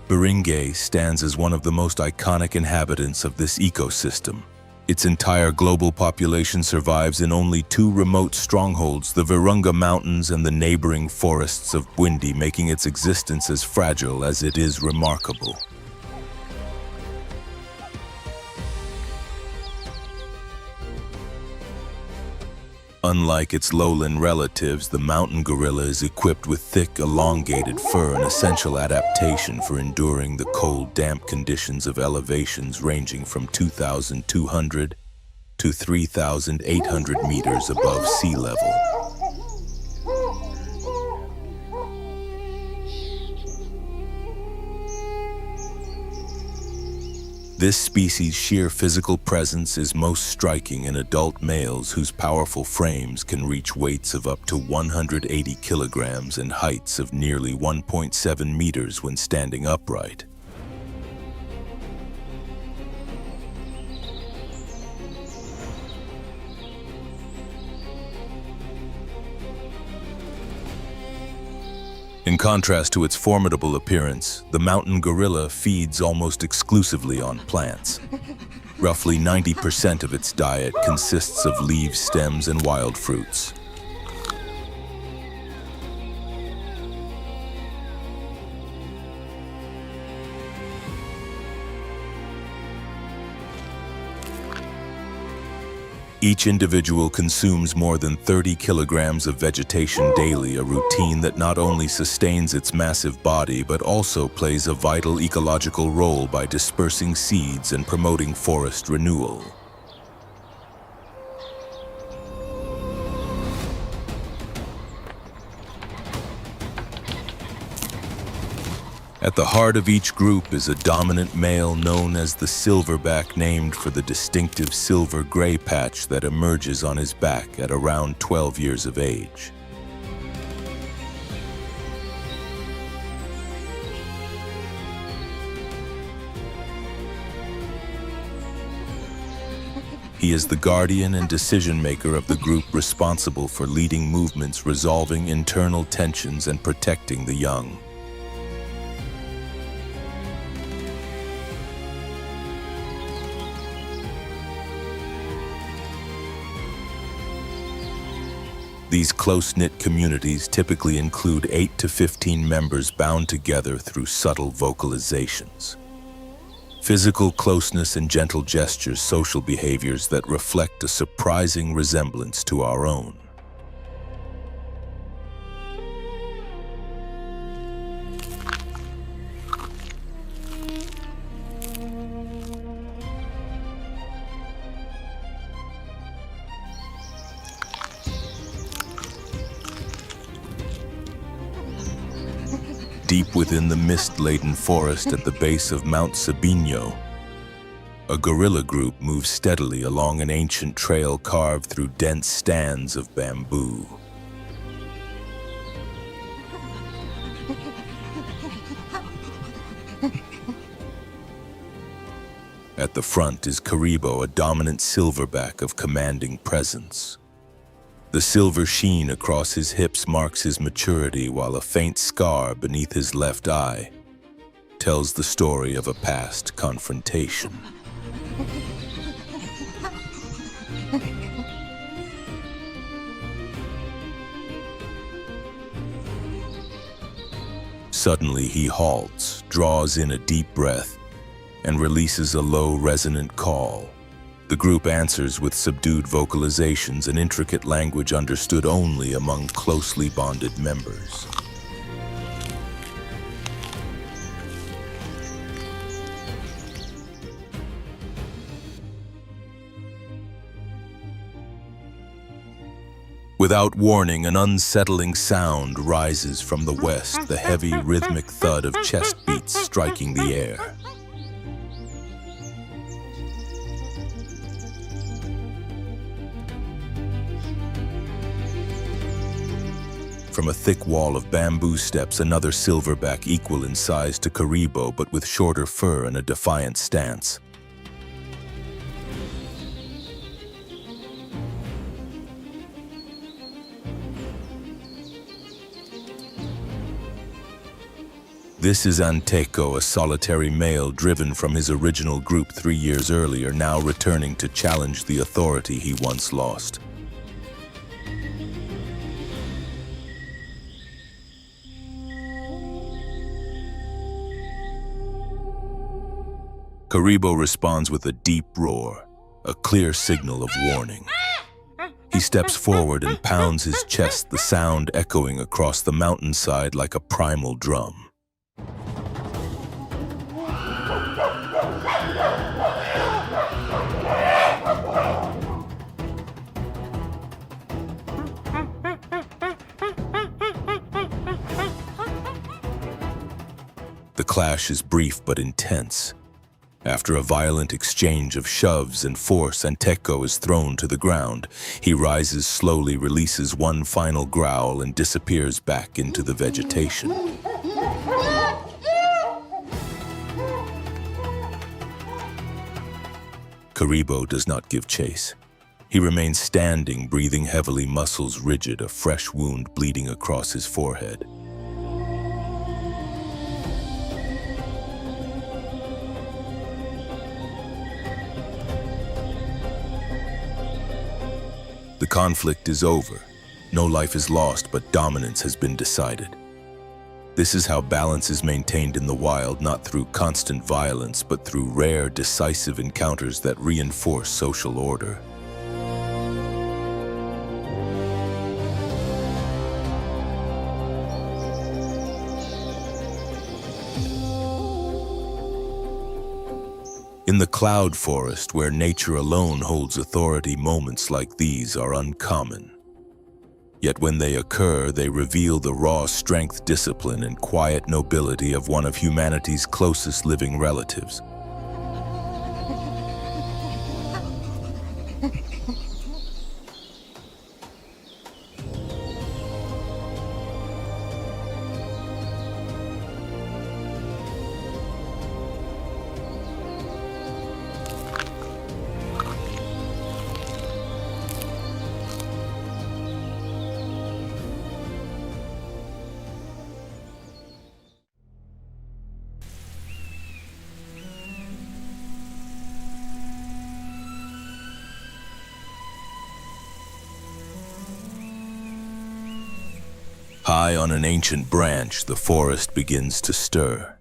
Baringai stands as one of the most iconic inhabitants of this ecosystem. Its entire global population survives in only two remote strongholds, the Virunga Mountains and the neighboring forests of Bwindi, making its existence as fragile as it is remarkable. Unlike its lowland relatives, the mountain gorilla is equipped with thick, elongated fur, an essential adaptation for enduring the cold, damp conditions of elevations ranging from 2,200 to 3,800 meters above sea level. This species' sheer physical presence is most striking in adult males whose powerful frames can reach weights of up to 180 kilograms and heights of nearly 1.7 meters when standing upright. In contrast to its formidable appearance, the mountain gorilla feeds almost exclusively on plants. Roughly 90% of its diet consists of leaves, stems, and wild fruits. Each individual consumes more than 30 kilograms of vegetation daily, a routine that not only sustains its massive body but also plays a vital ecological role by dispersing seeds and promoting forest renewal. At the heart of each group is a dominant male known as the silverback, named for the distinctive silver-gray patch that emerges on his back at around 12 years of age. He is the guardian and decision-maker of the group, responsible for leading movements, resolving internal tensions, and protecting the young. These close-knit communities typically include 8 to 15 members bound together through subtle vocalizations. Physical closeness and gentle gestures, social behaviors that reflect a surprising resemblance to our own. Deep within the mist-laden forest at the base of Mount Sabino, a gorilla group moves steadily along an ancient trail carved through dense stands of bamboo. At the front is Karibo, a dominant silverback of commanding presence. The silver sheen across his hips marks his maturity, while a faint scar beneath his left eye tells the story of a past confrontation. Suddenly he halts, draws in a deep breath, and releases a low, resonant call. The group answers with subdued vocalizations, an intricate language understood only among closely bonded members. Without warning, an unsettling sound rises from the west, the heavy, rhythmic thud of chest beats striking the air. From a thick wall of bamboo steps another silverback, equal in size to Karibo but with shorter fur and a defiant stance. This is Anteko, a solitary male driven from his original group 3 years earlier, now returning to challenge the authority he once lost. Karibo responds with a deep roar, a clear signal of warning. He steps forward and pounds his chest, the sound echoing across the mountainside like a primal drum. The clash is brief but intense. After a violent exchange of shoves and force, Anteko is thrown to the ground. He rises slowly, releases one final growl, and disappears back into the vegetation. Karibo does not give chase. He remains standing, breathing heavily, muscles rigid, a fresh wound bleeding across his forehead. The conflict is over. No life is lost, but dominance has been decided. This is how balance is maintained in the wild, not through constant violence, but through rare, decisive encounters that reinforce social order. In the cloud forest, where nature alone holds authority, moments like these are uncommon. Yet when they occur, they reveal the raw strength, discipline, and quiet nobility of one of humanity's closest living relatives. High on an ancient branch, the forest begins to stir.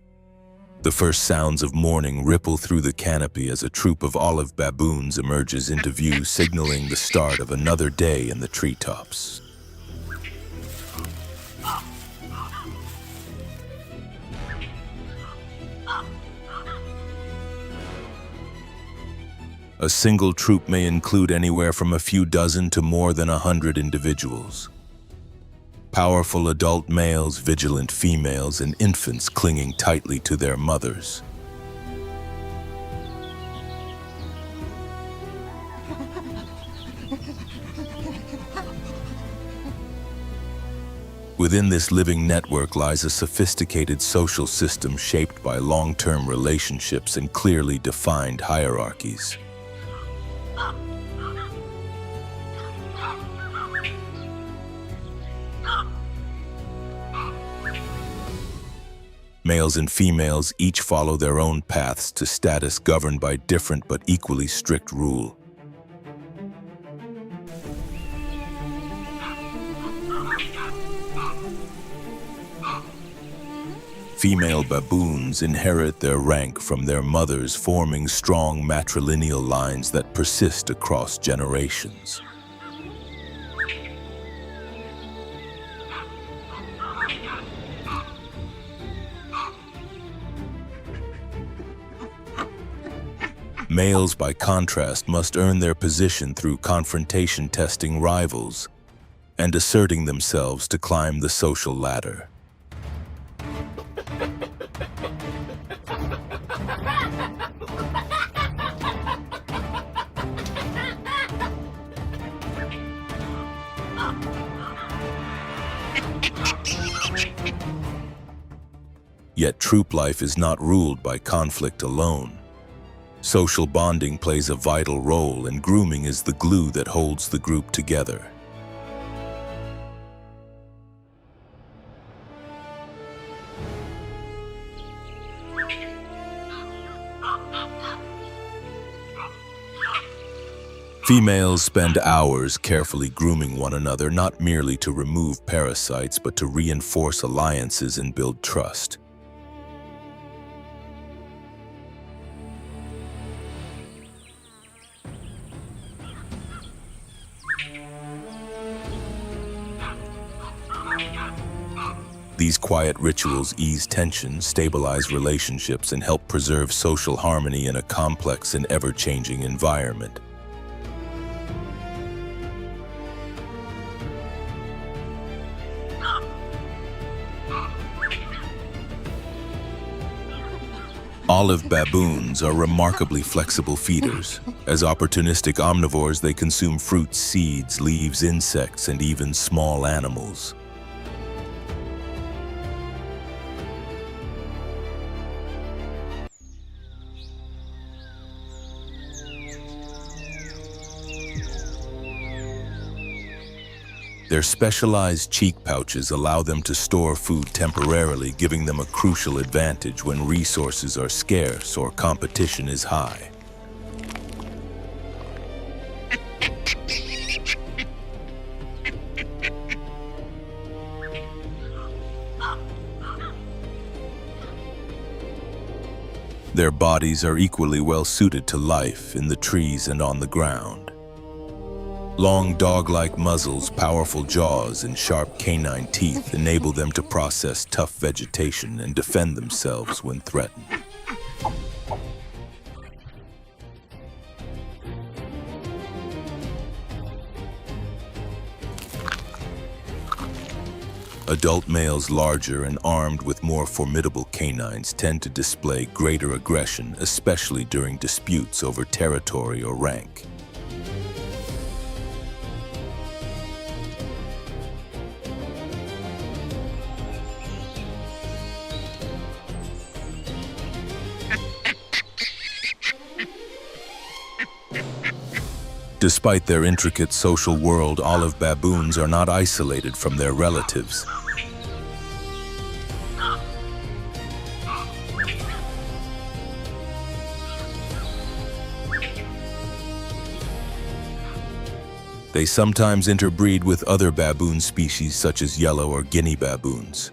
The first sounds of morning ripple through the canopy as a troop of olive baboons emerges into view, signaling the start of another day in the treetops. A single troop may include anywhere from a few dozen to more than 100 individuals. Powerful adult males, vigilant females, and infants clinging tightly to their mothers. Within this living network lies a sophisticated social system shaped by long-term relationships and clearly defined hierarchies. Males and females each follow their own paths to status, governed by different but equally strict rule. Female baboons inherit their rank from their mothers, forming strong matrilineal lines that persist across generations. Males, by contrast, must earn their position through confrontation, testing rivals, and asserting themselves to climb the social ladder. Yet troop life is not ruled by conflict alone. Social bonding plays a vital role, and grooming is the glue that holds the group together. Females spend hours carefully grooming one another, not merely to remove parasites, but to reinforce alliances and build trust. These quiet rituals ease tension, stabilize relationships, and help preserve social harmony in a complex and ever-changing environment. Olive baboons are remarkably flexible feeders. As opportunistic omnivores, they consume fruits, seeds, leaves, insects, and even small animals. Their specialized cheek pouches allow them to store food temporarily, giving them a crucial advantage when resources are scarce or competition is high. Their bodies are equally well suited to life in the trees and on the ground. Long dog-like muzzles, powerful jaws, and sharp canine teeth enable them to process tough vegetation and defend themselves when threatened. Adult males larger and armed with more formidable canines tend to display greater aggression, especially during disputes over territory or rank. Despite their intricate social world, olive baboons are not isolated from their relatives. They sometimes interbreed with other baboon species such as yellow or Guinea baboons.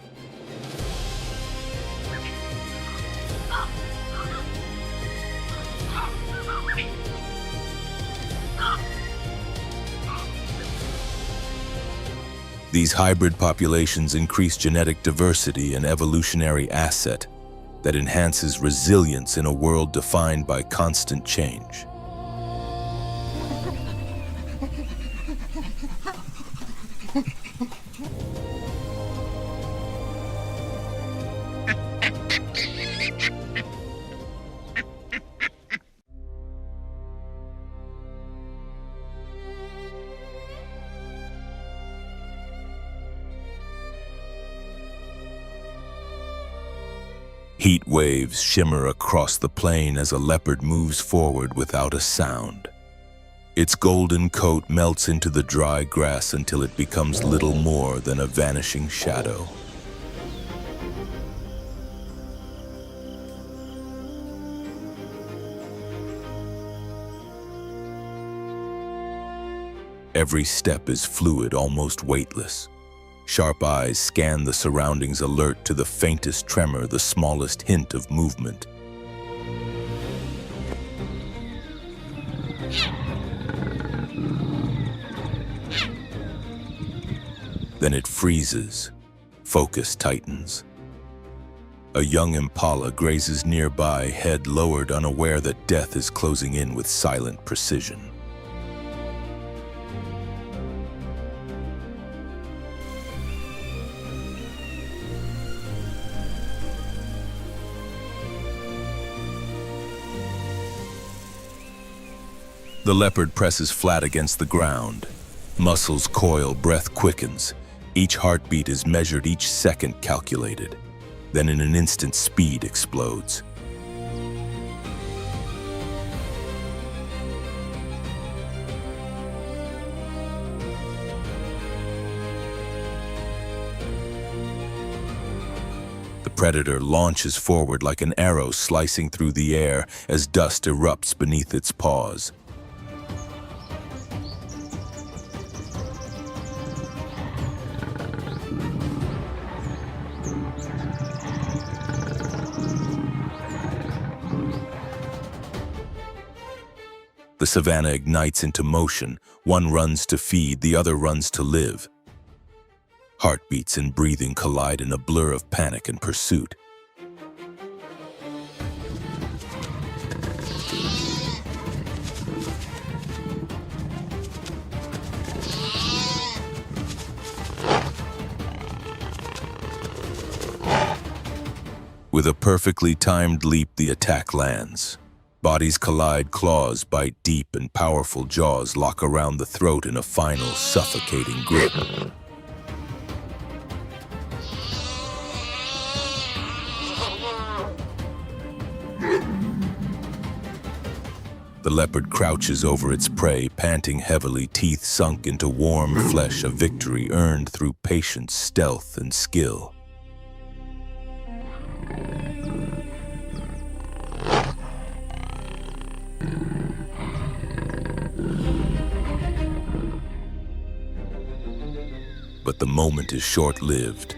These hybrid populations increase genetic diversity, an evolutionary asset that enhances resilience in a world defined by constant change. Heat waves shimmer across the plain as a leopard moves forward without a sound. Its golden coat melts into the dry grass until it becomes little more than a vanishing shadow. Every step is fluid, almost weightless. Sharp eyes scan the surroundings, alert to the faintest tremor, the smallest hint of movement. Then it freezes. Focus tightens. A young impala grazes nearby, head lowered, unaware that death is closing in with silent precision. The leopard presses flat against the ground. Muscles coil, breath quickens. Each heartbeat is measured, each second calculated. Then in an instant, speed explodes. The predator launches forward like an arrow slicing through the air as dust erupts beneath its paws. The savanna ignites into motion. One runs to feed, the other runs to live. Heartbeats and breathing collide in a blur of panic and pursuit. With a perfectly timed leap, the attack lands. Bodies collide, claws bite deep, and powerful jaws lock around the throat in a final, suffocating grip. The leopard crouches over its prey, panting heavily, teeth sunk into warm flesh, a victory earned through patience, stealth, and skill. But the moment is short-lived.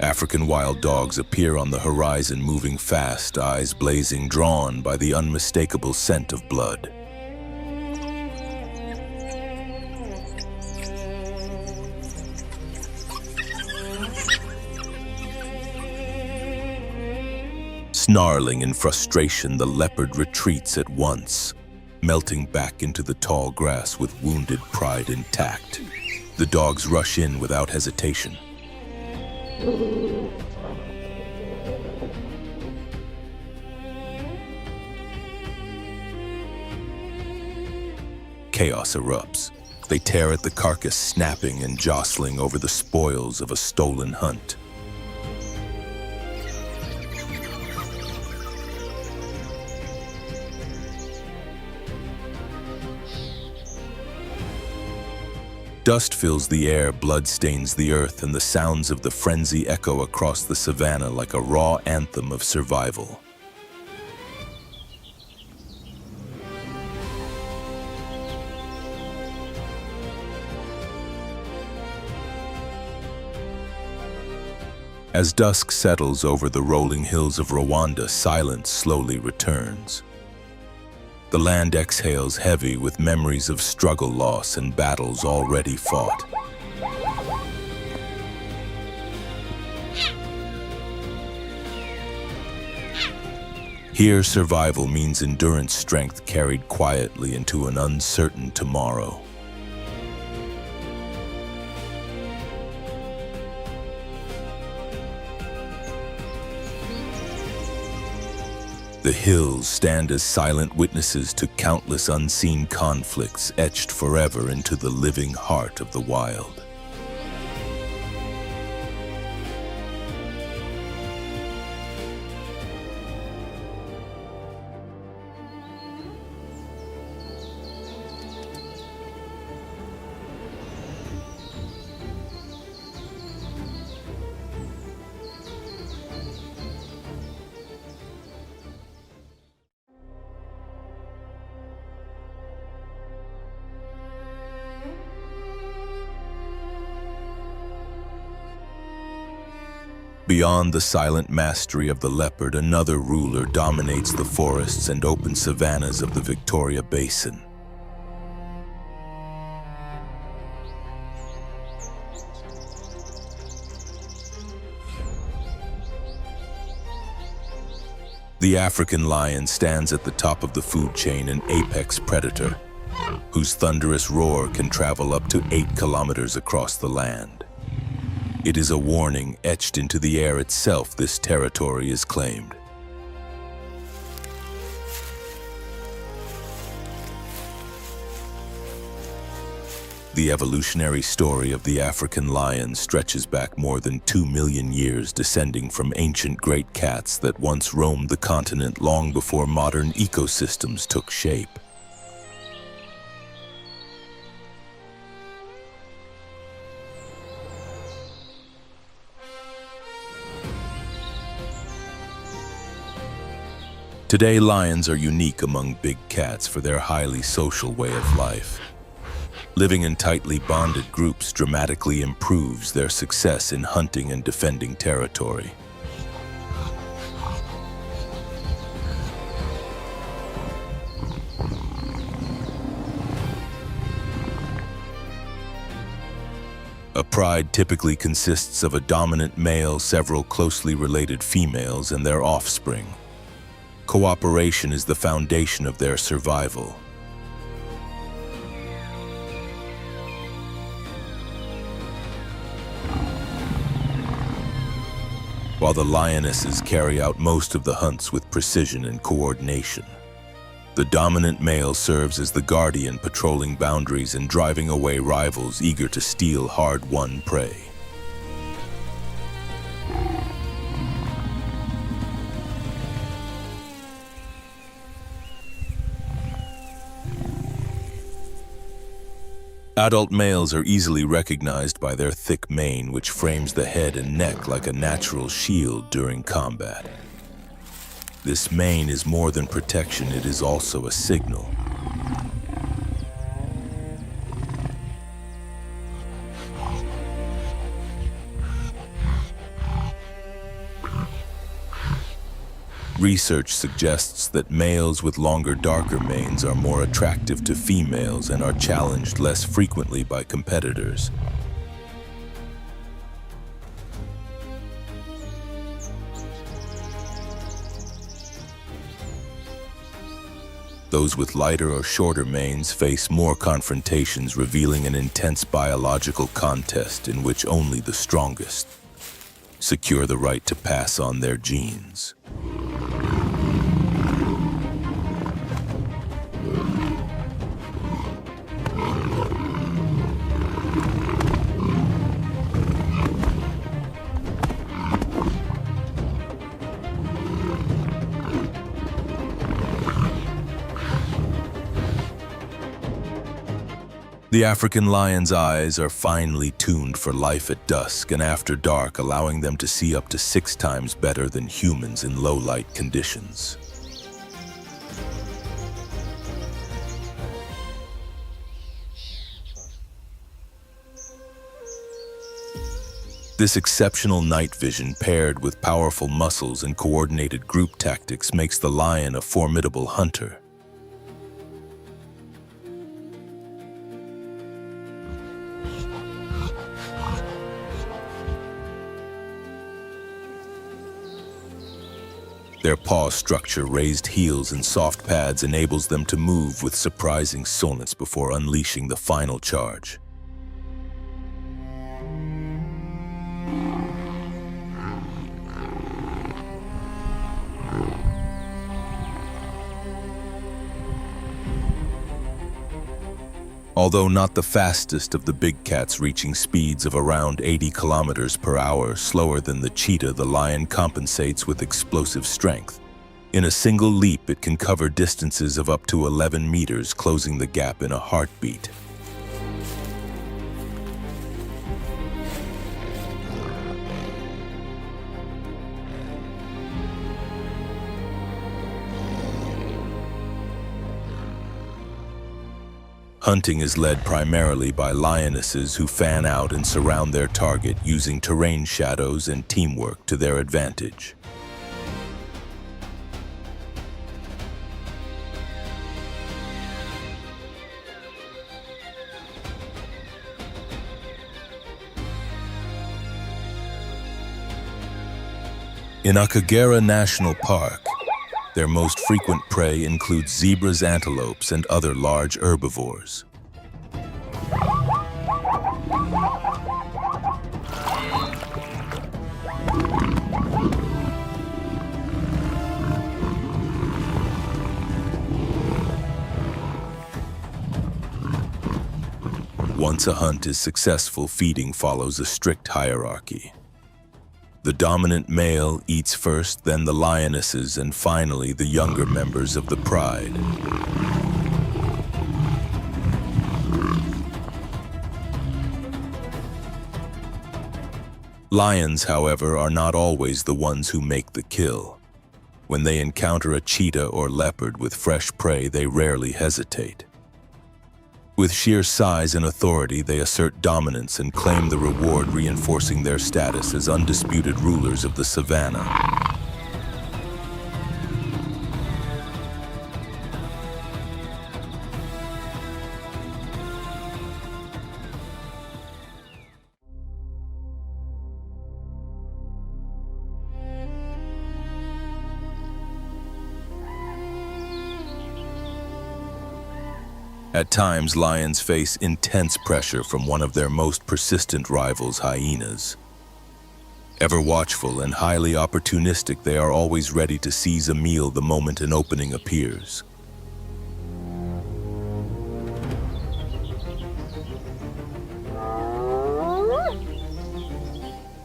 African wild dogs appear on the horizon, moving fast, eyes blazing, drawn by the unmistakable scent of blood. Snarling in frustration, the leopard retreats at once, melting back into the tall grass with wounded pride intact. The dogs rush in without hesitation. Chaos erupts. They tear at the carcass, snapping and jostling over the spoils of a stolen hunt. Dust fills the air, blood stains the earth, and the sounds of the frenzy echo across the savannah like a raw anthem of survival. As dusk settles over the rolling hills of Rwanda, silence slowly returns. The land exhales heavy with memories of struggle, loss, and battles already fought. Here, survival means endurance, strength carried quietly into an uncertain tomorrow. The hills stand as silent witnesses to countless unseen conflicts etched forever into the living heart of the wild. Beyond the silent mastery of the leopard, another ruler dominates the forests and open savannas of the Victoria Basin. The African lion stands at the top of the food chain, an apex predator, whose thunderous roar can travel up to 8 kilometers across the land. It is a warning etched into the air itself: this territory is claimed. The evolutionary story of the African lion stretches back more than 2 million years, descending from ancient great cats that once roamed the continent long before modern ecosystems took shape. Today, lions are unique among big cats for their highly social way of life. Living in tightly bonded groups dramatically improves their success in hunting and defending territory. A pride typically consists of a dominant male, several closely related females, and their offspring. Cooperation is the foundation of their survival. While the lionesses carry out most of the hunts with precision and coordination, the dominant male serves as the guardian, patrolling boundaries and driving away rivals eager to steal hard-won prey. Adult males are easily recognized by their thick mane, which frames the head and neck like a natural shield during combat. This mane is more than protection, it is also a signal. Research suggests that males with longer, darker manes are more attractive to females and are challenged less frequently by competitors. Those with lighter or shorter manes face more confrontations, revealing an intense biological contest in which only the strongest secure the right to pass on their genes. The African lion's eyes are finely tuned for life at dusk and after dark, allowing them to see up to 6 times better than humans in low-light conditions. This exceptional night vision, paired with powerful muscles and coordinated group tactics, makes the lion a formidable hunter. Their paw structure, raised heels, and soft pads enables them to move with surprising slowness before unleashing the final charge. Although not the fastest of the big cats, reaching speeds of around 80 kilometers per hour, slower than the cheetah, the lion compensates with explosive strength. In a single leap, it can cover distances of up to 11 meters, closing the gap in a heartbeat. Hunting is led primarily by lionesses who fan out and surround their target, using terrain shadows and teamwork to their advantage. In Akagera National Park, their most frequent prey includes zebras, antelopes, and other large herbivores. Once a hunt is successful, feeding follows a strict hierarchy. The dominant male eats first, then the lionesses, and finally the younger members of the pride. Lions, however, are not always the ones who make the kill. When they encounter a cheetah or leopard with fresh prey, they rarely hesitate. With sheer size and authority, they assert dominance and claim the reward, reinforcing their status as undisputed rulers of the savannah. At times, lions face intense pressure from one of their most persistent rivals, hyenas. Ever watchful and highly opportunistic, they are always ready to seize a meal the moment an opening appears.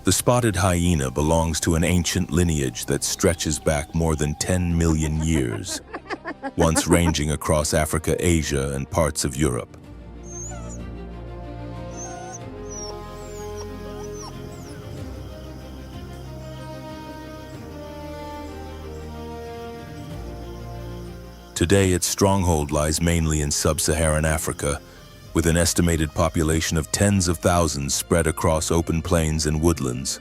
The spotted hyena belongs to an ancient lineage that stretches back more than 10 million years, once ranging across Africa, Asia, and parts of Europe. Today, its stronghold lies mainly in sub-Saharan Africa, with an estimated population of tens of thousands spread across open plains and woodlands.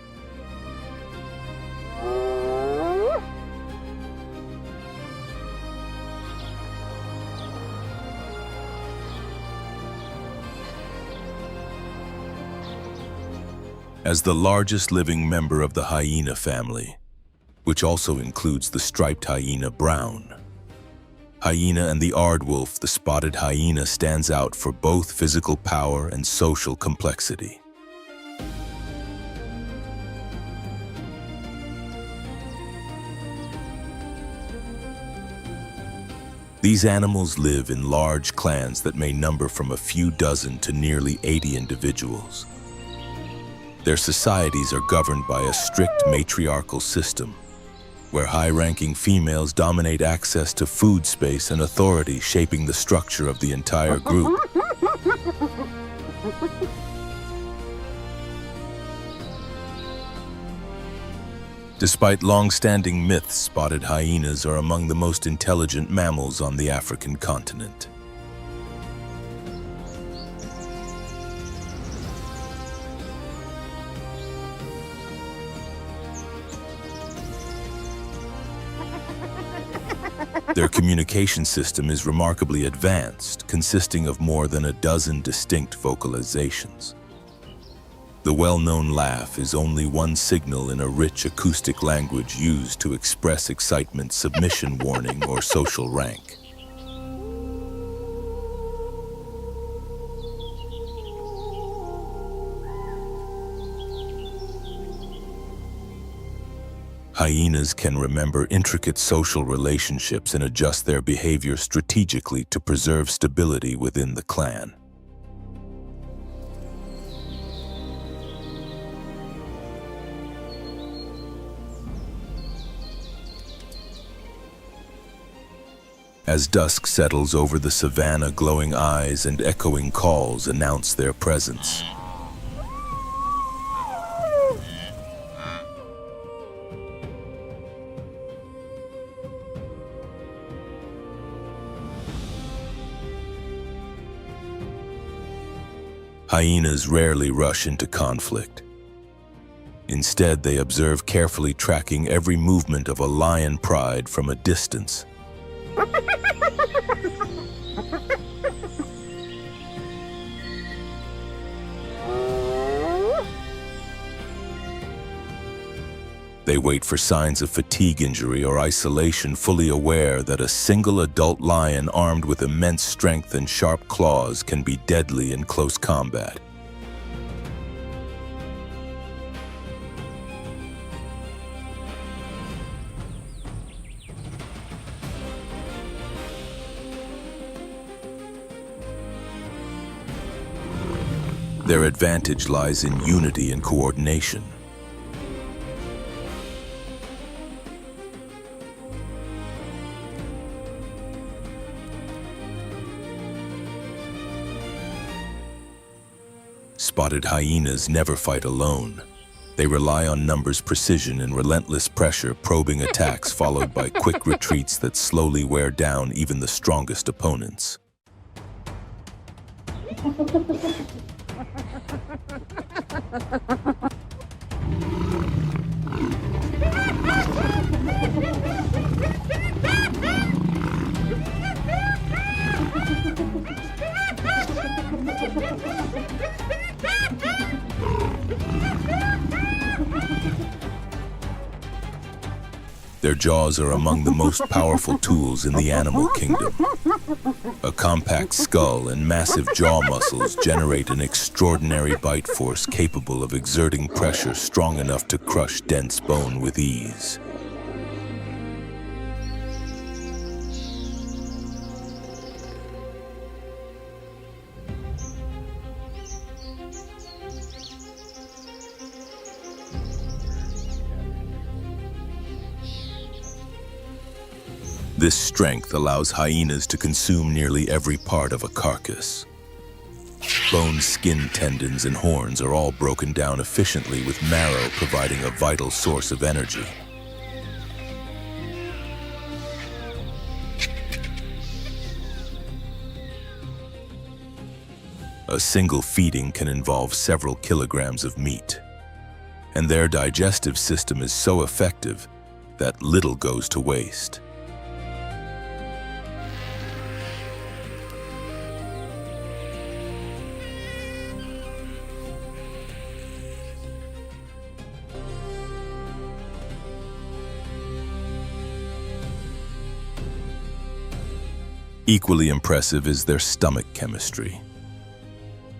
As the largest living member of the hyena family, which also includes the striped hyena brown hyena and the aardwolf, the spotted hyena stands out for both physical power and social complexity. These animals live in large clans that may number from a few dozen to nearly 80 individuals. Their societies are governed by a strict matriarchal system, where high-ranking females dominate access to food space and authority, shaping the structure of the entire group. Despite long-standing myths, spotted hyenas are among the most intelligent mammals on the African continent. Their communication system is remarkably advanced, consisting of more than a dozen distinct vocalizations. The well-known laugh is only one signal in a rich acoustic language used to express excitement, submission, warning, or social rank. Hyenas can remember intricate social relationships and adjust their behavior strategically to preserve stability within the clan. As dusk settles over the savanna, glowing eyes and echoing calls announce their presence. Hyenas rarely rush into conflict. Instead, they observe carefully, tracking every movement of a lion pride from a distance. They wait for signs of fatigue, injury, or isolation, fully aware that a single adult lion armed with immense strength and sharp claws can be deadly in close combat. Their advantage lies in unity and coordination. Spotted hyenas never fight alone. They rely on numbers, precision, and relentless pressure, probing attacks followed by quick retreats that slowly wear down even the strongest opponents. Their jaws are among the most powerful tools in the animal kingdom. A compact skull and massive jaw muscles generate an extraordinary bite force capable of exerting pressure strong enough to crush dense bone with ease. This strength allows hyenas to consume nearly every part of a carcass. Bone, skin, tendons, and horns are all broken down efficiently, with marrow providing a vital source of energy. A single feeding can involve several kilograms of meat, and their digestive system is so effective that little goes to waste. Equally impressive is their stomach chemistry.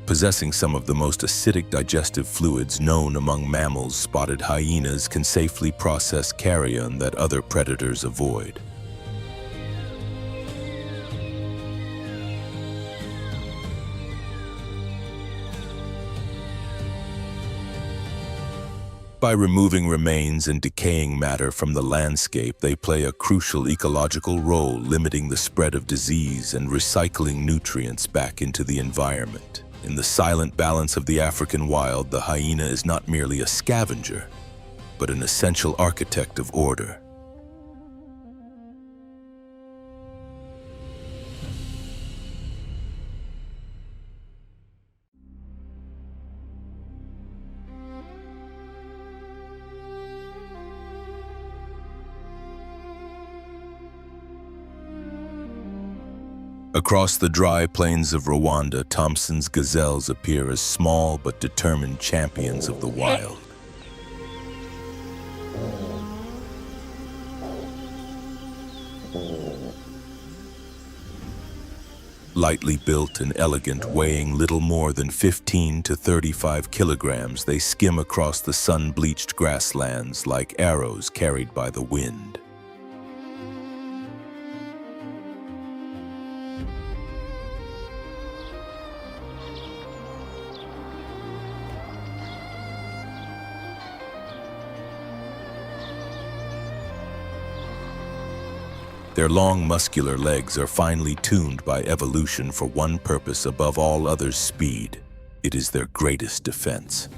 Possessing some of the most acidic digestive fluids known among mammals, spotted hyenas can safely process carrion that other predators avoid. By removing remains and decaying matter from the landscape, they play a crucial ecological role, limiting the spread of disease and recycling nutrients back into the environment. In the silent balance of the African wild, the hyena is not merely a scavenger, but an essential architect of order. Across the dry plains of Rwanda, Thompson's gazelles appear as small but determined champions of the wild. Lightly built and elegant, weighing little more than 15 to 35 kilograms, they skim across the sun-bleached grasslands like arrows carried by the wind. Their long, muscular legs are finely tuned by evolution for one purpose above all others: speed. It is their greatest defense.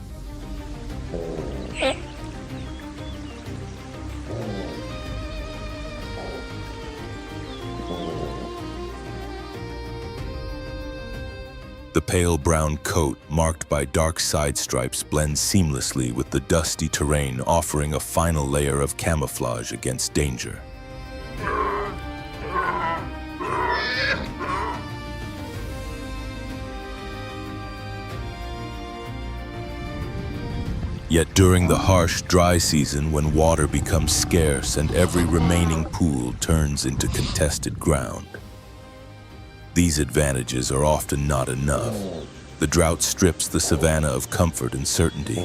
The pale brown coat, marked by dark side stripes, blends seamlessly with the dusty terrain, offering a final layer of camouflage against danger. Yet during the harsh, dry season, when water becomes scarce and every remaining pool turns into contested ground, these advantages are often not enough. The drought strips the savanna of comfort and certainty.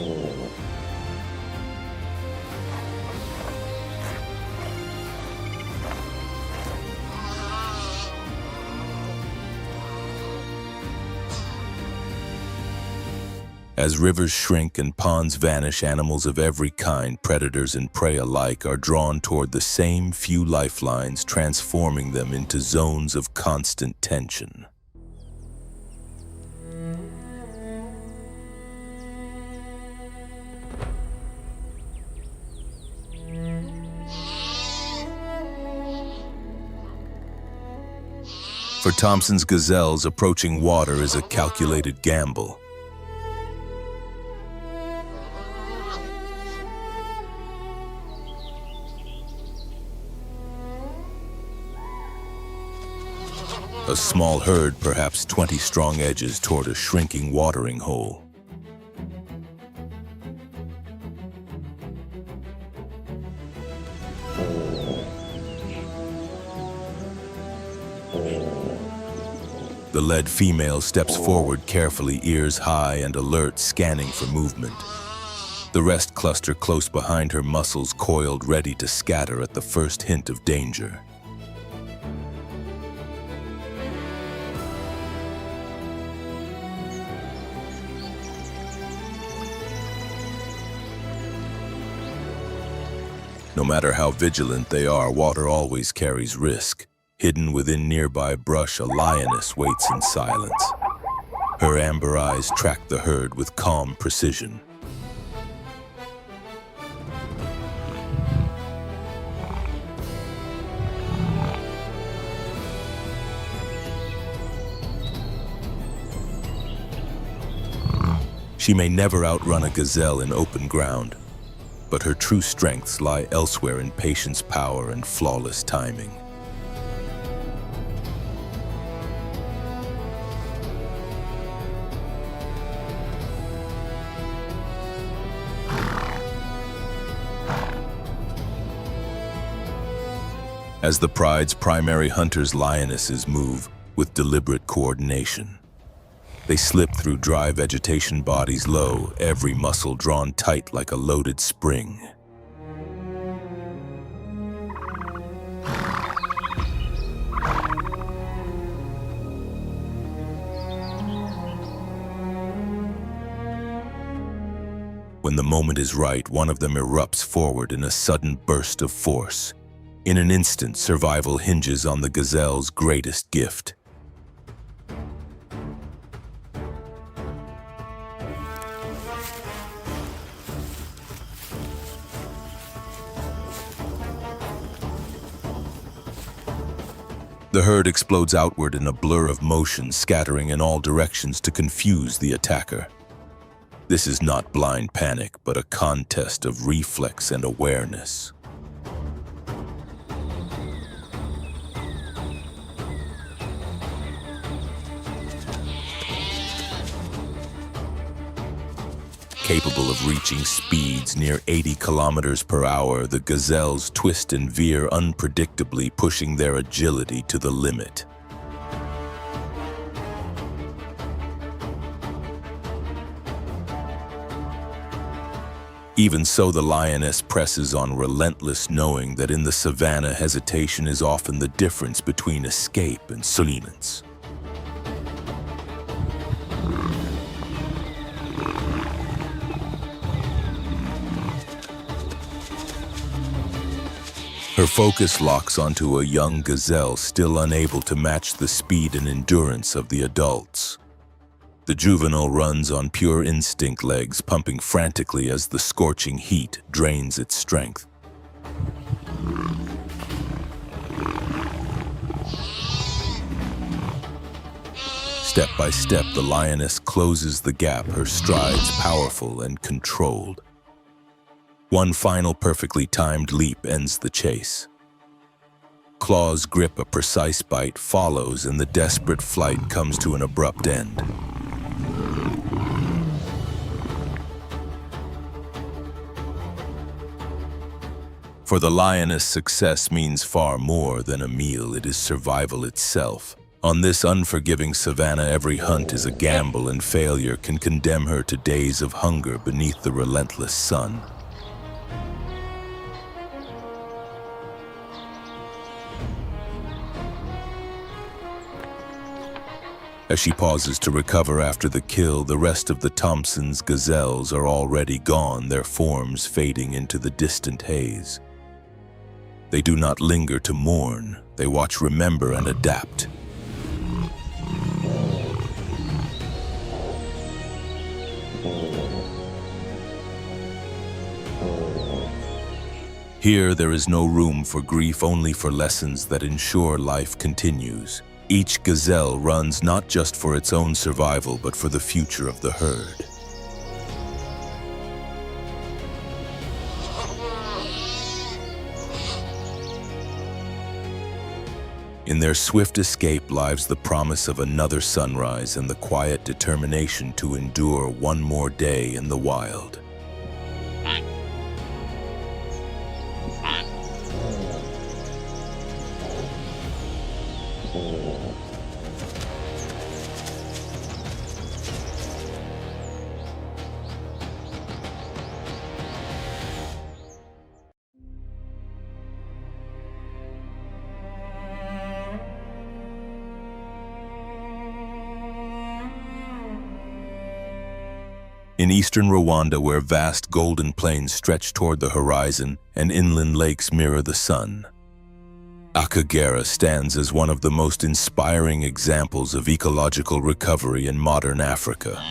As rivers shrink and ponds vanish, animals of every kind, predators and prey alike, are drawn toward the same few lifelines, transforming them into zones of constant tension. For Thompson's gazelles, approaching water is a calculated gamble. A small herd, perhaps 20 strong, edges toward a shrinking watering hole. The led female steps forward carefully, ears high and alert, scanning for movement. The rest cluster close behind her, muscles coiled, ready to scatter at the first hint of danger. No matter how vigilant they are, water always carries risk. Hidden within nearby brush, a lioness waits in silence. Her amber eyes track the herd with calm precision. She may never outrun a gazelle in open ground, but her true strengths lie elsewhere in patience, power, and flawless timing. As the pride's primary hunters, lionesses move with deliberate coordination. They slip through dry vegetation, bodies low, every muscle drawn tight like a loaded spring. When the moment is right, one of them erupts forward in a sudden burst of force. In an instant, survival hinges on the gazelle's greatest gift. The herd explodes outward in a blur of motion, scattering in all directions to confuse the attacker. This is not blind panic, but a contest of reflex and awareness. Capable of reaching speeds near 80 kilometers per hour, the gazelles twist and veer unpredictably, pushing their agility to the limit. Even so, the lioness presses on, relentless, knowing that in the savannah, hesitation is often the difference between escape and silence. Her focus locks onto a young gazelle still unable to match the speed and endurance of the adults. The juvenile runs on pure instinct, legs pumping frantically as the scorching heat drains its strength. Step by step, the lioness closes the gap, her strides powerful and controlled. One final perfectly timed leap ends the chase. Claws grip, a precise bite follows, and the desperate flight comes to an abrupt end. For the lioness, success means far more than a meal. It is survival itself. On this unforgiving savannah, every hunt is a gamble, and failure can condemn her to days of hunger beneath the relentless sun. As she pauses to recover after the kill, the rest of the Thompson's gazelles are already gone, their forms fading into the distant haze. They do not linger to mourn, they watch, remember, and adapt. Here, there is no room for grief, only for lessons that ensure life continues. Each gazelle runs not just for its own survival, but for the future of the herd. In their swift escape lies the promise of another sunrise and the quiet determination to endure one more day in the wild. In eastern Rwanda, where vast golden plains stretch toward the horizon and inland lakes mirror the sun, Akagera stands as one of the most inspiring examples of ecological recovery in modern Africa.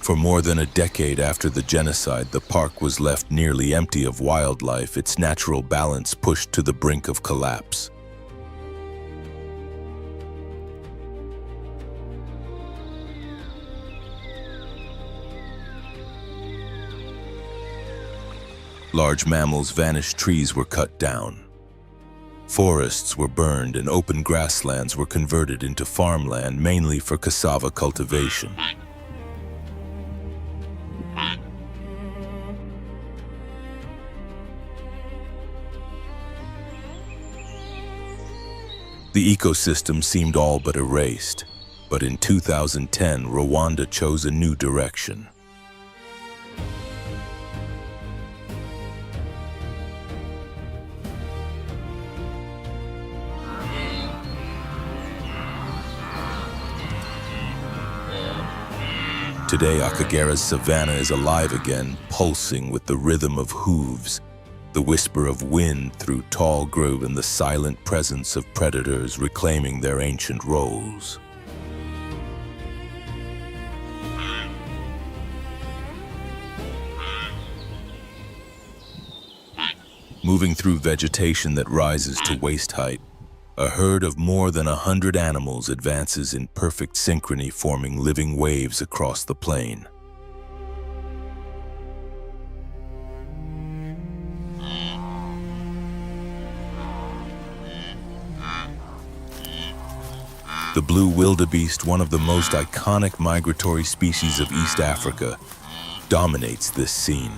For more than a decade after the genocide, the park was left nearly empty of wildlife, its natural balance pushed to the brink of collapse. Large mammals vanished, trees were cut down. Forests were burned and open grasslands were converted into farmland, mainly for cassava cultivation. The ecosystem seemed all but erased, but in 2010, Rwanda chose a new direction. Today, Akagera's savanna is alive again, pulsing with the rhythm of hooves, the whisper of wind through tall growth, and the silent presence of predators reclaiming their ancient roles. Moving through vegetation that rises to waist height, a herd of more than 100 animals advances in perfect synchrony, forming living waves across the plain. The blue wildebeest, one of the most iconic migratory species of East Africa, dominates this scene.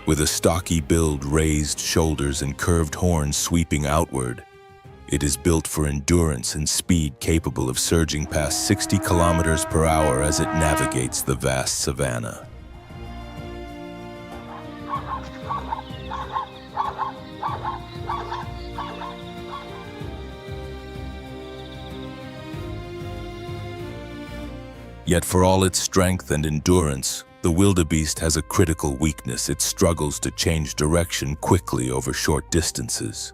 With a stocky build, raised shoulders, and curved horns sweeping outward, it is built for endurance and speed, capable of surging past 60 kilometers per hour as it navigates the vast savanna. Yet for all its strength and endurance, the wildebeest has a critical weakness. It struggles to change direction quickly over short distances.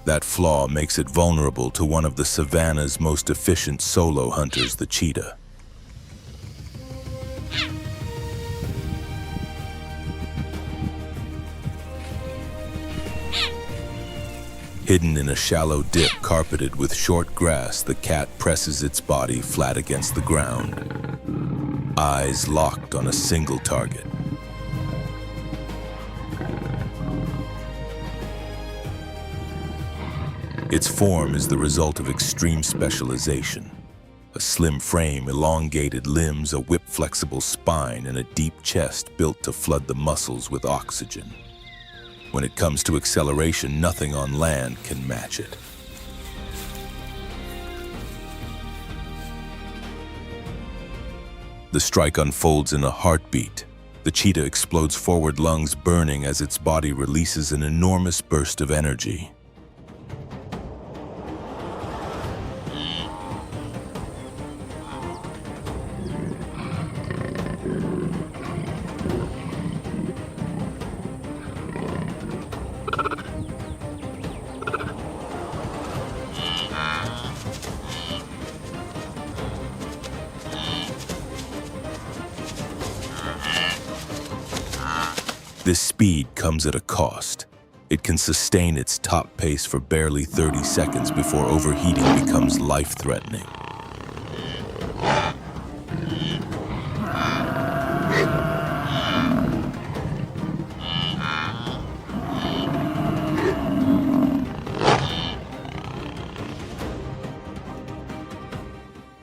That flaw makes it vulnerable to one of the savanna's most efficient solo hunters, the cheetah. Hidden in a shallow dip carpeted with short grass, the cat presses its body flat against the ground, eyes locked on a single target. Its form is the result of extreme specialization. A slim frame, elongated limbs, a whip-flexible spine, and a deep chest built to flood the muscles with oxygen. When it comes to acceleration, nothing on land can match it. The strike unfolds in a heartbeat. The cheetah explodes forward, lungs burning as its body releases an enormous burst of energy. This speed comes at a cost. It can sustain its top pace for barely 30 seconds before overheating becomes life-threatening.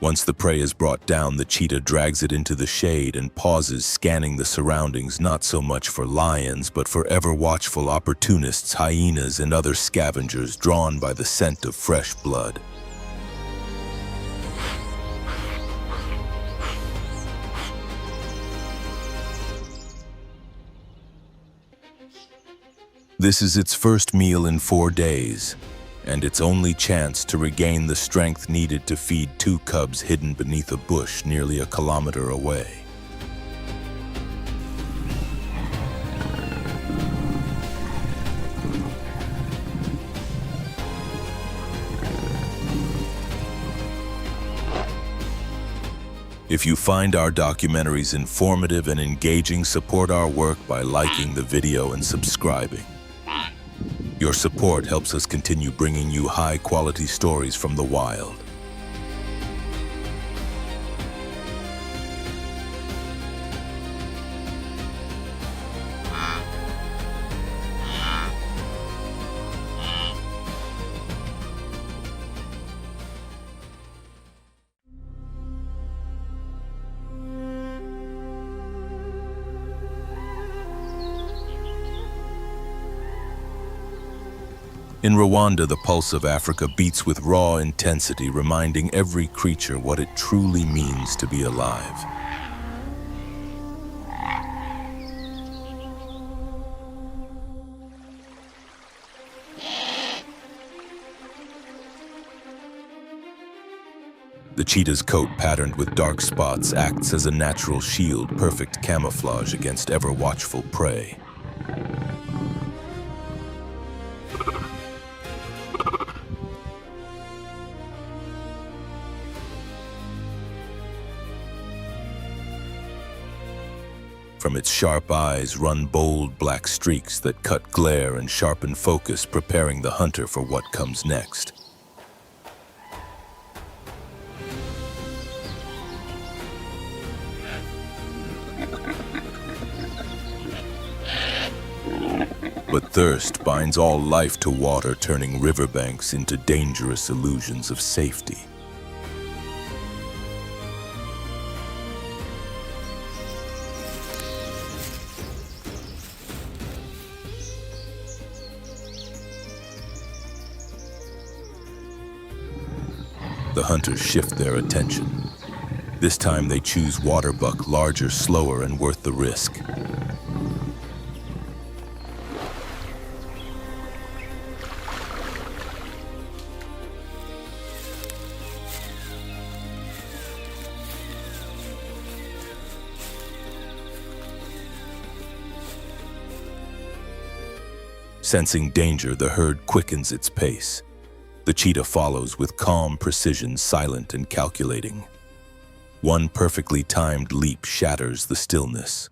Once the prey is brought down, the cheetah drags it into the shade and pauses, scanning the surroundings, not so much for lions, but for ever-watchful opportunists, hyenas, and other scavengers drawn by the scent of fresh blood. This is its first meal in 4 days, and its only chance to regain the strength needed to feed 2 cubs hidden beneath a bush nearly a kilometer away. If you find our documentaries informative and engaging, support our work by liking the video and subscribing. Your support helps us continue bringing you high-quality stories from the wild. In Rwanda, the pulse of Africa beats with raw intensity, reminding every creature what it truly means to be alive. The cheetah's coat, patterned with dark spots, acts as a natural shield, perfect camouflage against ever-watchful prey. From its sharp eyes run bold black streaks that cut glare and sharpen focus, preparing the hunter for what comes next. But thirst binds all life to water, turning riverbanks into dangerous illusions of safety. The hunters shift their attention. This time they choose waterbuck, larger, slower, and worth the risk. Sensing danger, the herd quickens its pace. The cheetah follows with calm precision, silent and calculating. One perfectly timed leap shatters the stillness.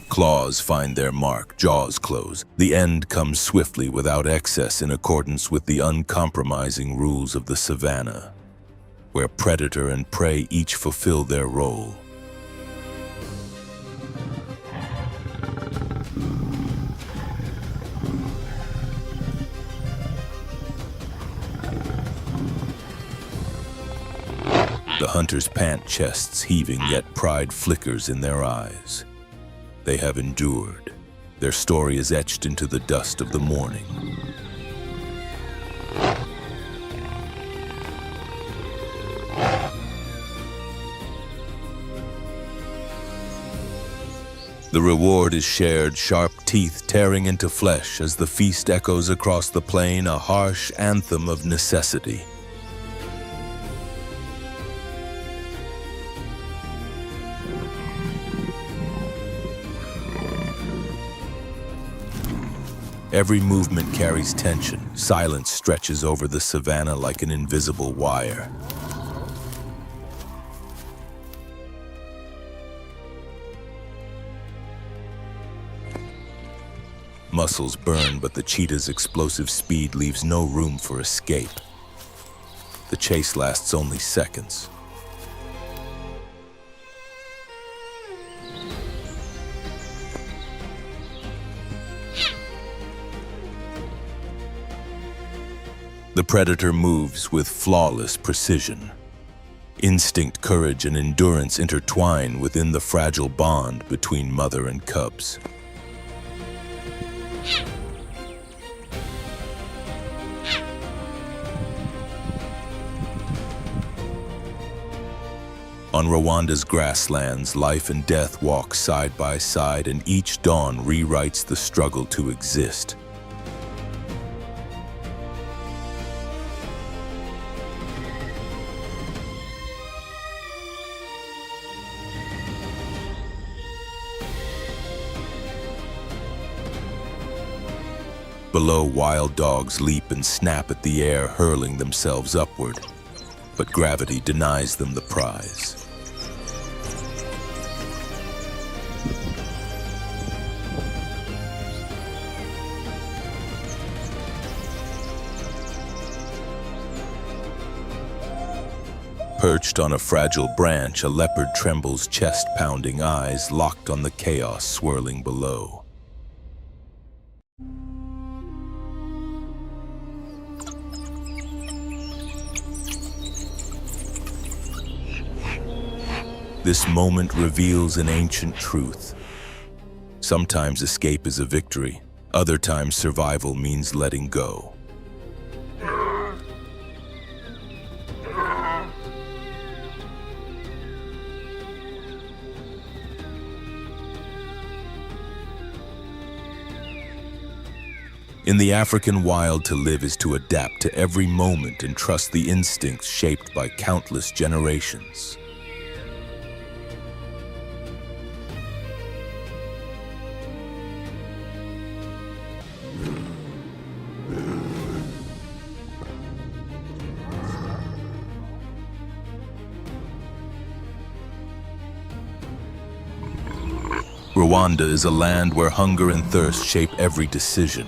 Claws find their mark, jaws close. The end comes swiftly without excess, in accordance with the uncompromising rules of the savannah, where predator and prey each fulfill their role. The hunters pant, chests heaving, yet pride flickers in their eyes. They have endured. Their story is etched into the dust of the morning. The reward is shared, sharp teeth tearing into flesh as the feast echoes across the plain, a harsh anthem of necessity. Every movement carries tension. Silence stretches over the savannah like an invisible wire. Muscles burn, but the cheetah's explosive speed leaves no room for escape. the chase lasts only seconds. The predator moves with flawless precision. Instinct, courage, and endurance intertwine within the fragile bond between mother and cubs. On Rwanda's grasslands, life and death walk side by side, and each dawn rewrites the struggle to exist. Below, wild dogs leap and snap at the air, hurling themselves upward, but gravity denies them the prize. Perched on a fragile branch, a leopard trembles, chest-pounding eyes locked on the chaos swirling below. This moment reveals an ancient truth. Sometimes escape is a victory, other times survival means letting go. In the African wild, to live is to adapt to every moment and trust the instincts shaped by countless generations. Rwanda is a land where hunger and thirst shape every decision.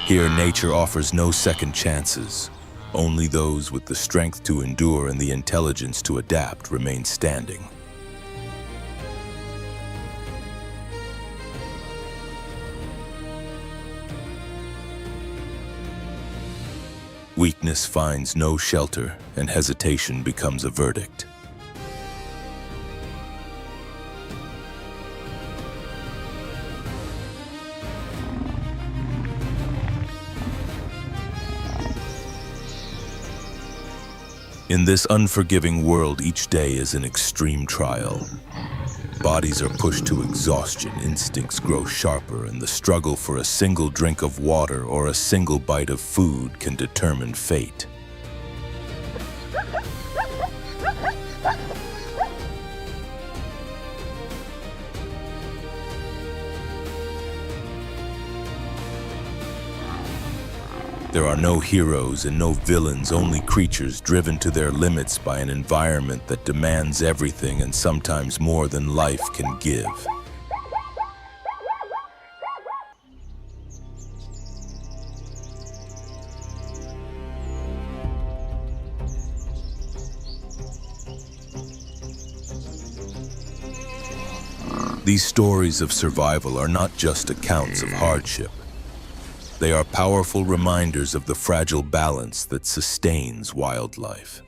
Here, nature offers no second chances. Only those with the strength to endure and the intelligence to adapt remain standing. Weakness finds no shelter, and hesitation becomes a verdict. In this unforgiving world, each day is an extreme trial. Bodies are pushed to exhaustion, instincts grow sharper, and the struggle for a single drink of water or a single bite of food can determine fate. There are no heroes and no villains, only creatures driven to their limits by an environment that demands everything and sometimes more than life can give. These stories of survival are not just accounts of hardship. They are powerful reminders of the fragile balance that sustains wildlife.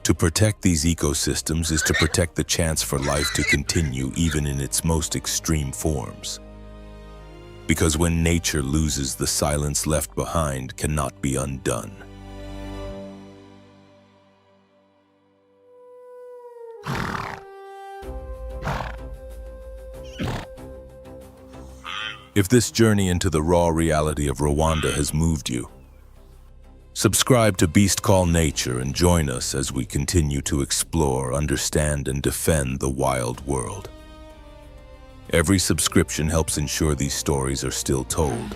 To protect these ecosystems is to protect the chance for life to continue even in its most extreme forms. Because when nature loses, the silence left behind cannot be undone. If this journey into the raw reality of Rwanda has moved you, subscribe to Beast Call Nature and join us as we continue to explore, understand, and defend the wild world. Every subscription helps ensure these stories are still told,